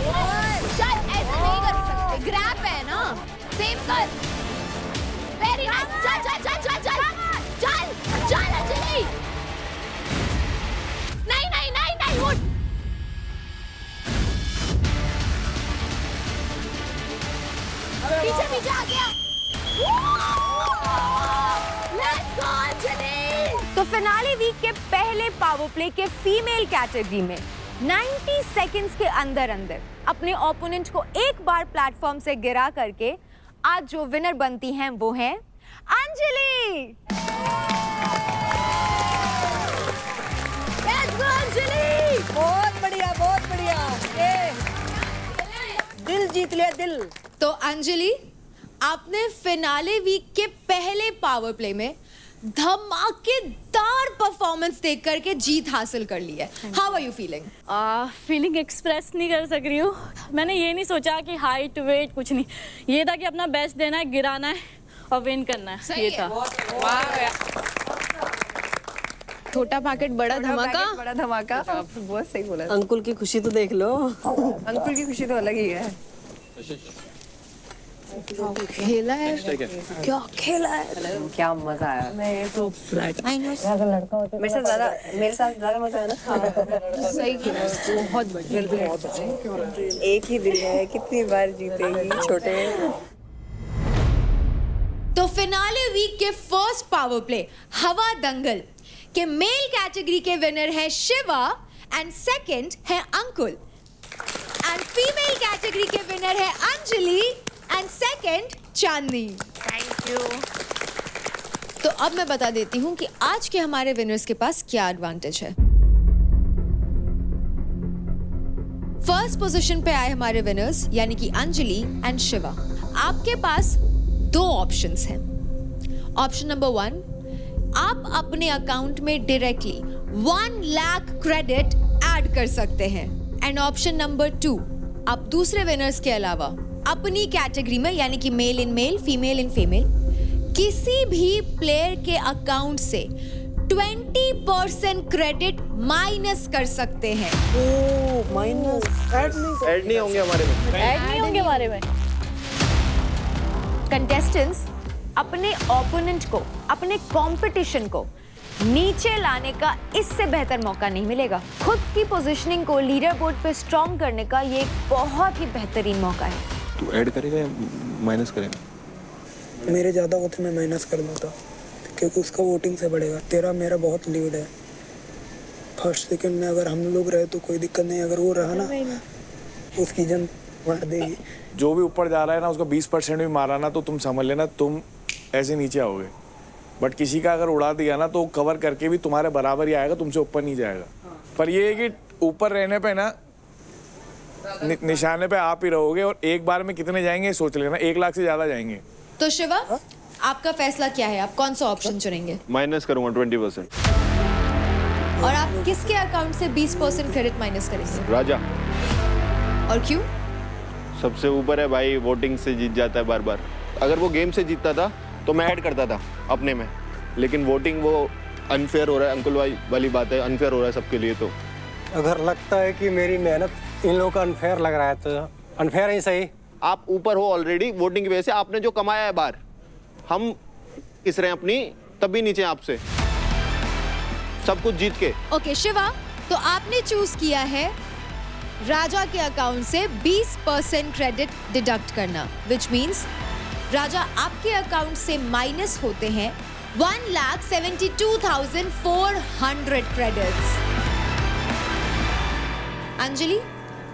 चल, ऐसा नहीं कर सकते, ग्रैप है ना, सेव कर। Very nice. चल चल चल चल चल चल चल अंजलि। नहीं नहीं नहीं नहीं, उठ। पावर प्ले के फीमेल कैटेगरी में 90 सेकंड्स के अंदर अंदर अपने ओपोनेंट को एक बार प्लेटफॉर्म से गिरा करके आज जो विनर बनती हैं वो हैं अंजलि। लेट्स गो अंजलि। बहुत बढ़िया, बहुत बढ़िया। ये दिल जीत लिया, दिल। तो अंजलि, आपने फिनाले वीक के पहले पावर प्ले में धमाकेदार परफॉर्मेंस देख करके जीत हासिल कर ली है। How are you feeling? Feeling express नहीं कर सक रही हूँ। मैंने ये नहीं सोचा कि हाइट वेट कुछ नहीं, ये था कि अपना बेस्ट देना है, गिराना है और विन करना है। ये था। छोटा पैकेट बड़ा धमाका। बड़ा धमाका। बहुत सही बोला। अंकुल की खुशी तो देख लो। अंकुल की खुशी तो अलग ही है। खेला है, क्या खेला है, क्या मजा आया। मैं तो फ्लैट लड़का होता मेरे साथ ज्यादा मजा है ना। सही खेला, बहुत बढ़िया। एक ही दिल है, कितनी बार जीतेगी छोटे। तो फिनाले वीक के फर्स्ट पावर प्ले हवा दंगल के मेल कैटेगरी के विनर है शिवा एंड सेकंड है अंकुल, एंड फीमेल कैटेगरी के विनर है Anjali and second Chandni. Thank you. तो अब मैं बता देती हूं कि आज के हमारे विनर्स के पास क्या एडवांटेज है। फर्स्ट पोजीशन पे आए हमारे विनर्स यानी कि अंजलि एंड शिवा। आपके पास दो ऑप्शंस हैं। ऑप्शन नंबर 1, आप अपने अकाउंट में डायरेक्टली 1 लाख क्रेडिट ऐड कर सकते हैं, एंड ऑप्शन नंबर 2, आप दूसरे विनर्स के अलावा अपनी कैटेगरी में यानी कि male in male, female in female किसी भी प्लेयर के अकाउंट से 20% क्रेडिट माइनस कर सकते हैं। माइनस ऐड नहीं होंगे हमारे में। ऐड नहीं होंगे हमारे में। कंटेस्टेंट्स अपने ओपोनेंट को, अपने कंपटीशन को नीचे लाने का इससे बेहतर मौका नहीं मिलेगा। खुद की पोजीशनिंग को लीडर बोर्ड पे स्ट्रॉन्ग करने का ये एक बहुत ही बेहतरीन मौका है। तू ऐड करेगा या माइनस करेगा? मेरे ज़्यादा होते मैं माइनस कर दूँगा क्योंकि उसका वोटिंग से बढ़ेगा। तेरा मेरा बहुत लीड है। फर्स्ट सेकंड में अगर हम लोग रहे तो कोई दिक्कत नहीं, अगर वो रहा ना उसकी जन मार देगी। जो भी ऊपर जा रहा है ना उसका 20% भी मारा ना तो तुम समझ लेना तुम ऐसे नीचे आओगे, बट किसी का अगर उड़ा दिया ना तो कवर करके भी तुम्हारे बराबर ही आएगा, तुमसे ऊपर नहीं जाएगा। पर ये है कि ऊपर रहने पे ना निशाने पे आप ही रहोगे, और एक बार में कितने जाएंगे सोच लेना, 1 लाख से ज्यादा जाएंगे। तो शिवा, आपका फैसला क्या है? आप कौन सा ऑप्शन चुनेंगे? माइनस करूंगा 20%। और आप किसके अकाउंट से 20% क्रेडिट माइनस करेंगे? राजा। और क्यों? सबसे ऊपर है भाई, वोटिंग से जीत जाता है बार बार। अगर वो गेम से जीतता था तो मैं ऐड करता था अपने में, लेकिन वोटिंग वो अनफेयर हो रहा है। अंकुल भाई वाली बात है, अनफेयर हो रहा है सबके लिए। तो अगर लगता है कि मेरी मेहनत इन लोगों का अनफेयर लग रहा है तो अनफेयर ही सही। आप ऊपर हो ऑलरेडी, वोटिंग की वजह से आपने जो कमाया है बाहर, हम इस रहे अपनी तब भी नीचे आपसे, सब कुछ जीत के। ओके शिवा, तो आपने चूज किया है राजा के अकाउंट से 20% क्रेडिट डिडक्ट करना, विच मीन्स राजा आपके अकाउंट से माइनस होते हैं 1,72,400 क्रेडिट्स। अंजलि,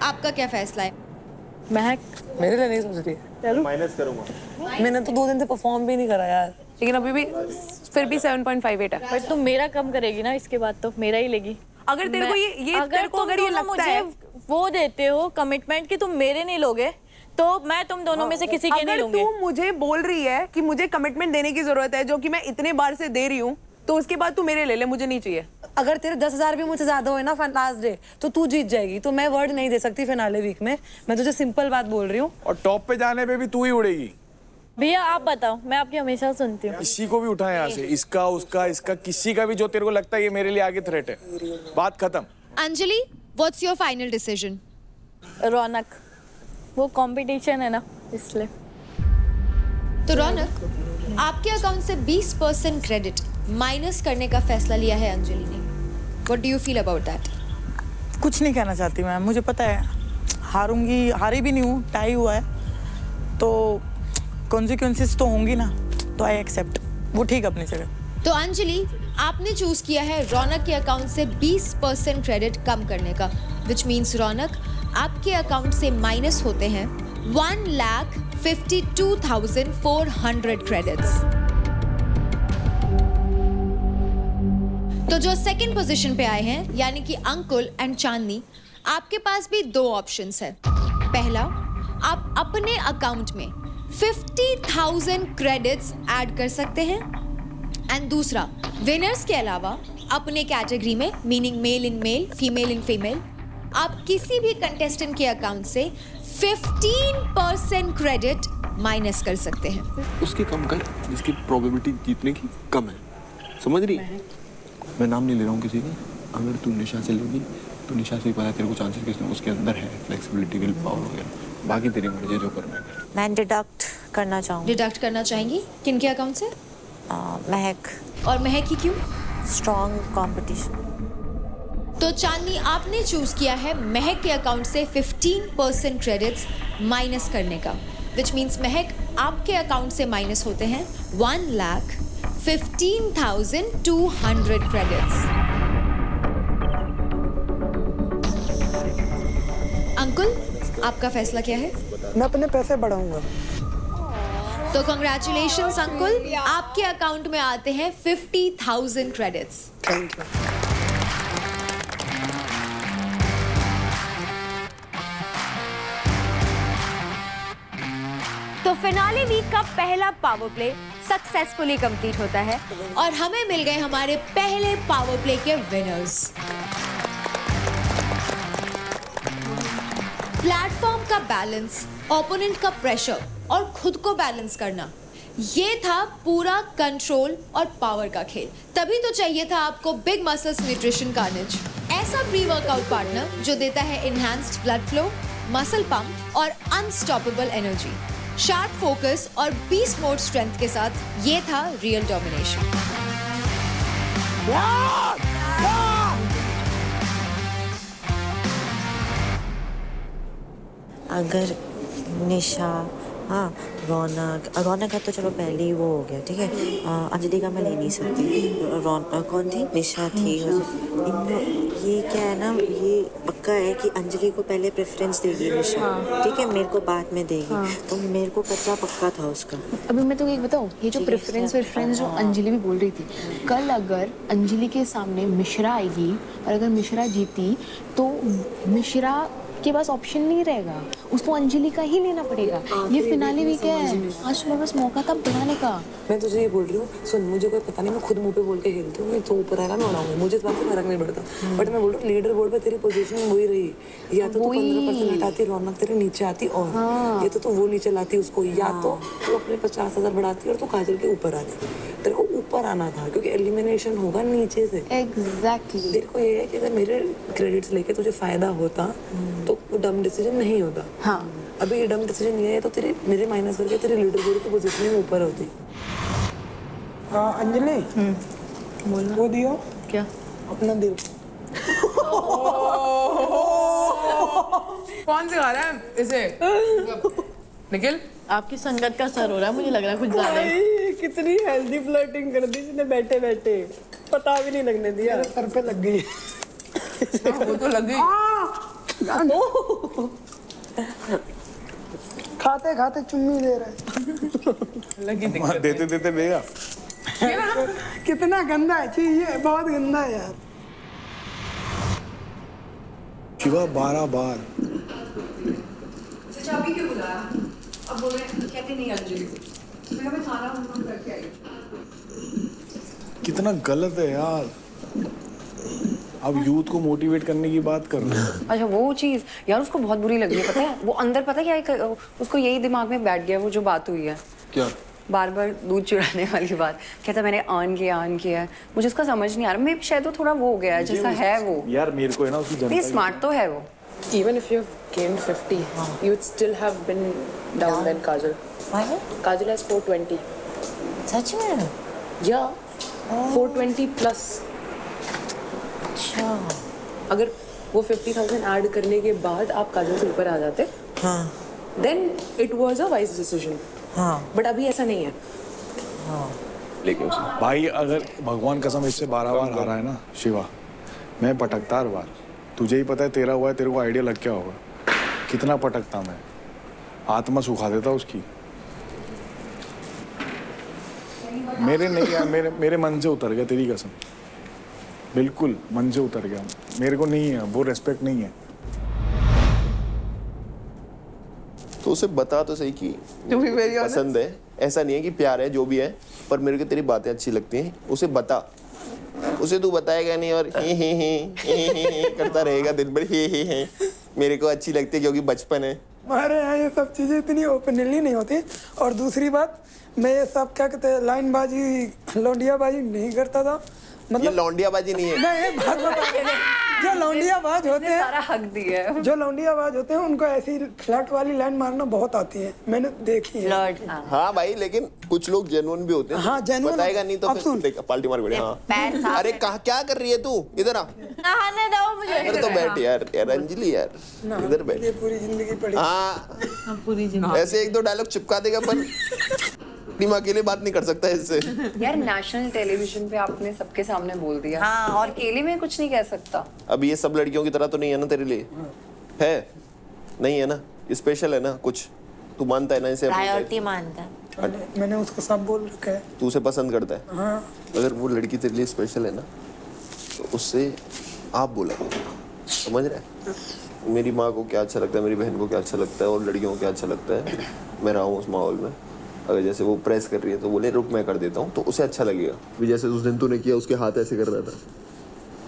आपका क्या फैसला है? महक मेरे लिए नहीं सोच रही है। माइनस करूंगा। मैंने तो 2 दिन से परफॉर्म भी नहीं करा यार, लेकिन अभी भी फिर भी 7.58 है। बट तुम मेरा कम करेगी ना, इसके बाद तो मेरा ही लेगी। अगर तेरे को ये अगर को अगर ये लगता है वो देते हो कमिटमेंट कि तुम मेरे नहीं लोगे, तो मैं तुम दोनों में से किसी के नहीं लूंगी। अगर तू मुझे बोल रही है कि मुझे कमिटमेंट देने की जरूरत है, जो कि मैं इतने बार से दे रही हूँ, तो उसके बाद तू मेरे ले ले, मुझे नहीं चाहिए। अगर तेरे 10,000 भी मुझसे ज्यादा हुए ना लास्ट डे, तो तू जीत जाएगी। तो मैं वर्ड नहीं दे सकती फिनाले वीक में, मैं तुझे सिंपल बात बोल रही हूँ। और टॉप पे जाने पे भी तू ही उड़ेगी। भैया आप बताओ, मैं आपकी हमेशा सुनती हूँ। किसी को भी उठा यहाँ से, इसका उसका इसका, किसी का भी जो तेरे को लगता है ये मेरे लिए आगे थ्रेट है, बात खत्म। Anjali, what's your final decision? Raunak, वो कंपटीशन है ना, इसलिए। तो रौनक, आपके अकाउंट से 20% क्रेडिट माइनस करने का फैसला लिया है अंजलि ने। What do you feel about that? कुछ नहीं कहना चाहती मैं, मुझे पता है हारूंगी, हारी भी नहीं हूँ, टाई हुआ है तो कॉन्सिक्वेंसेस तो होंगी ना, तो आई एक्सेप्ट। वो ठीक अपनी जगह। तो अंजलि, आपने चूज किया है रौनक के अकाउंट से 20% क्रेडिट कम करने का, विच मीन्स रौनक, आपके अकाउंट से माइनस होते हैं 1,52,400 क्रेडिट्स। तो जो सेकंड पोजीशन पे आए हैं यानी कि अंकुल एंड चांदनी, आपके पास भी दो ऑप्शंस है। पहला, आप अपने अकाउंट में 50,000 क्रेडिट्स ऐड कर सकते हैं, एंड दूसरा, विनर्स के अलावा अपने कैटेगरी में, meaning male in male, female in female, आप किसी भी कंटेस्टेंट के अकाउंट से 15% क्रेडिट माइनस कर सकते हैं। उसकी कम कर जिसकी प्रोबेबिलिटी जीतने की कम है, समझ रही? मैं नाम नहीं ले रहा हूँ किसी का। अगर तू निशा से लेगी तो निशा से ही पता है तेरे को चांसेस किसने उसके अंदर है, फ्लेक्सिबिलिटी, विल पावर वगैरह। बाकी तेरी मर्जी, जो करना है। मैं डिडक्ट करना चाहूँगी। डिडक्ट करना चाहेंगी किनके अकाउंट से? महक। और महक ही क्यों? Strong competition. तो चांदनी, आपने चूज किया है महक के अकाउंट से 15% क्रेडिट्स माइनस करने का, विच मीन्स महक, आपके अकाउंट से माइनस होते हैं 1,15,200 क्रेडिट्स। अंकुल, आपका फैसला क्या है? मैं अपने पैसे बढ़ाऊंगा। तो कांग्रेचुलेशंस अंकुल, आपके अकाउंट में आते हैं 50,000 क्रेडिट्स। Thank you. तो फिनाले वीक का पहला पावर प्ले सक्सेसफुली कंप्लीट होता है और हमें मिल गए हमारे पहले पावर प्ले के विनर्स। प्लेटफॉर्म का बैलेंस, ओपोनेंट का प्रेशर और खुद को बैलेंस करना, ये था पूरा कंट्रोल और पावर का खेल। तभी तो चाहिए था आपको बिग मसल्स न्यूट्रिशन कार्नेज, ऐसा प्री वर्कआउट पार्टनर जो देता है enhanced blood flow, muscle pump और अनस्टॉपेबल एनर्जी। शार्प फोकस और बीस्ट मोड स्ट्रेंथ के साथ ये था रियल डोमिनेशन। अगर निशा, हाँ रौनक का तो चलो पहले ही वो हो गया, ठीक है। अंजलि का मैं ले नहीं सकती। कौन थी? निशा थी। ये क्या है ना, ये पक्का है कि अंजलि को पहले प्रेफरेंस देगी निशा, ठीक है, मेरे को बाद में देगी। तो मेरे को कच्चा पक्का था उसका। अभी मैं तो एक बताऊँ, ये जो प्रेफरेंस जो अंजलि भी बोल रही थी, कल अगर अंजलि के सामने मिश्रा आएगी और अगर मिश्रा जीती तो मिश्रा के पास ऑप्शन नहीं रहेगा, उसको अंजलि का ही लेना पड़ेगा। ये फिनाले वीक है, आज तुम्हारे पास मौका था बढ़ाने का। मैं तुझे ये बोल रही हूँ, सुन, मुझे कोई पता नहीं, मैं खुद मुंह पे बोल के खेलती हूँ, तो ऊपर आएगा मैं उड़ाऊंगी, मुझे इस बात से फर्क नहीं पड़ता। बट मैं बोल रही हूँ, लीडर बोर्ड पे तेरी पोजीशन वही रही, या तो तू 15% हटाती, रौनक तेरे नीचे आती, और या तो तू वो नीचे लाती उसको, या तो तू अपने 50,000 बढ़ाती और तू काजल के ऊपर आती। तेरे को ऊपर आना था क्योंकि एलिमिनेशन होगा नीचे से। एग्जैक्टली। तेरे को ये है कि अगर मेरे क्रेडिट्स लेके तुझे फायदा होता तो डम डिसीजन नहीं होता। हाँ, अभी ये डम डिसीजन नहीं है तो तेरे मेरे माइनस करके तेरे लीडर बोर्ड की पोजीशन में ऊपर होती। अंजलि, वो दियो क्या? अपना दिल। कौन सिखा रहा है इसे? निखिल, आपकी संगत का सर हो रहा है, मुझे लग रहा है कुछ ज्यादा ही। कितनी हेल्दी फ्लर्टिंग कर दी इसने बैठे बैठे, पता भी नहीं लगने दिया। सर पे लग गई। वो तो लग गई। खाते खाते चुम्मी दे रहे। लगी देते देते देगा। कितना गंदा है चीज, ये बहुत गंदा है यार। शिवा 12 बार। चाबी क्यों बुलाया? अब बोले कहती नहीं अंजलि, मैं हमें खाना करके आई। कितना गलत है यार। अब यूथ को मोटिवेट करने की बात कर रहे हैं। अच्छा वो चीज़ यार उसको बहुत बुरी लगी है, पता है? वो अंदर पता है क्या, उसको यही दिमाग में बैठ गया वो जो बात हुई है। क्या? बार बार दूध चुराने वाली बात। कहता मैंने अर्न किया है। मुझे उसका समझ नहीं आ रहा। मैं शायद वो थोड़ा वो हो गया है जैसा है वो। यार मेरे को है ना उसकी जनता स्मार्ट तो है वो। Even if you've gained 50, you would still have been down than Kajal. Why? Kajal has 420. सच में? Yeah, 420 plus. अच्छा। अगर वो 50,000 ऐड करने के बाद आप काजल से ऊपर आ जाते, हाँ, then it was a wise decision. हाँ, बट अभी ऐसा नहीं है। हाँ, लेके उसे। भाई अगर भगवान कसम इससे 12 बार आ रहा है ना शिवा, मैं पटकता हर बार। तुझे ही पता है, तेरा हुआ है, तेरे को आइडिया लग क्या होगा। कितना पटकता मैं, आत्मा सुखा देता उसकी। मेरे नहीं यार, मेरे मन से उतर गया, तेरी कसम, बिल्कुल मन से उतर गया। मेरे को नहीं है वो रेस्पेक्ट, नहीं है। तो उसे बता तो सही कि पसंद है, ऐसा नहीं है कि प्यार है जो भी है, पर मेरे को तेरी बातें अच्छी लगती हैं। उसे बता, उसे तू बताएगा नहीं और हे करता रहेगा दिन भर हे मेरे को अच्छी लगती है क्योंकि बचपन है। हमारे यहाँ ये सब चीजें इतनी ओपनली नहीं होती। और दूसरी बात, मैं ये सब क्या कहते हैं लाइनबाजी लौंडियाबाजी नहीं करता था। मतलब ये लौंडियाबाजी नहीं है। नहीं, बात बता, जो लौंडियाबाज होते हैं, सारा हक दिया है। जो लौंडियाबाज होते हैं उनको ऐसी फ्लर्ट वाली लाइन मारना बहुत आती है, मैंने देखी है। हाँ भाई, लेकिन कुछ लोग जेन्युइन भी होते हैं। हाँ, genuine बताएगा नहीं तो फिर देख पाल्टी मार पड़े। हाँ अरे कहा क्या कर रही है तू, इधर आ। नहाने दो मुझे। इधर तो बैठ यार, अंजलि यार, इधर बैठ। ये पूरी जिंदगी पड़ी। हाँ पूरी जिंदगी ऐसे एक दो डायलॉग चिपका देगा, पर टीम अकेले बात नहीं कर सकता इससे। यार नेशनल टेलीविजन पे आपने सबके सामने बोल दिया। हाँ, और अकेले में कुछ नहीं कह सकता। अब ये सब लड़कियों की तरह तो नहीं है ना तेरे लिए, है नहीं है ना, स्पेशल है ना कुछ, तू मानता है ना इसे, प्रायोरिटी मानता है। मैंने उसको सब बोल रखा है। तू उसे पसंद करता है। हाँ। अगर वो लड़की तेरे लिए स्पेशल है ना, तो उससे आप बोला, समझ रहा है? मेरी माँ को क्या अच्छा लगता है, मेरी बहन को क्या अच्छा लगता है, और लड़कियों को क्या अच्छा लगता है, मैं रहा हूँ उस माहौल में। अगर जैसे वो प्रेस कर रही है तो बोले रुक मैं कर देता हूँ, तो उसे अच्छा लगेगा। भी जैसे उस दिन तूने किया, उसके हाथ ऐसे कर रहा था,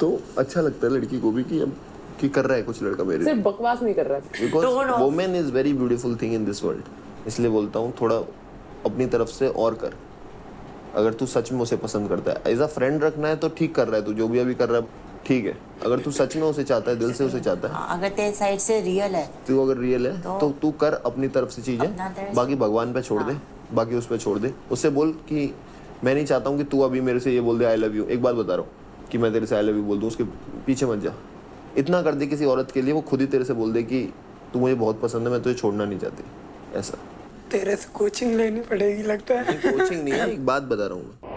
तो अच्छा लगता है लड़की को भी कि अब कि कर रहा है कुछ लड़का मेरे सिर्फ बकवास नहीं कर रहा है। Because women is very beautiful thing in this world. इसलिए बोलता हूँ थोड़ा अपनी तरफ से और कर। अगर तू सच में उसे पसंद करता है, एज अ फ्रेंड रखना है तो ठीक कर रहा है, तू जो भी अभी कर रहा है ठीक है। अगर तू सच में उसे चाहता है, दिल से उसे चाहता है, अगर तेरे साइड से रियल है, तू अगर रियल है तो तू कर अपनी तरफ से चीजें, बाकी भगवान पे छोड़ दे, बाकी उस पे छोड़ दे। उससे बोल कि मैं नहीं चाहता हूँ कि तू अभी मेरे से ये बोल दे आई लव यू। एक बात बता रहा हूँ कि मैं तेरे से आई लव यू बोल दूँ, उसके पीछे मत जा। इतना कर दे किसी औरत के लिए, वो खुद ही तेरे से बोल दे कि तू मुझे बहुत पसंद है, मैं तुझे छोड़ना नहीं चाहती। ऐसा तेरे से कोचिंग लेनी पड़ेगी लगता है। कोचिंग नहीं है, एक बात बता रहा हूँ मैं।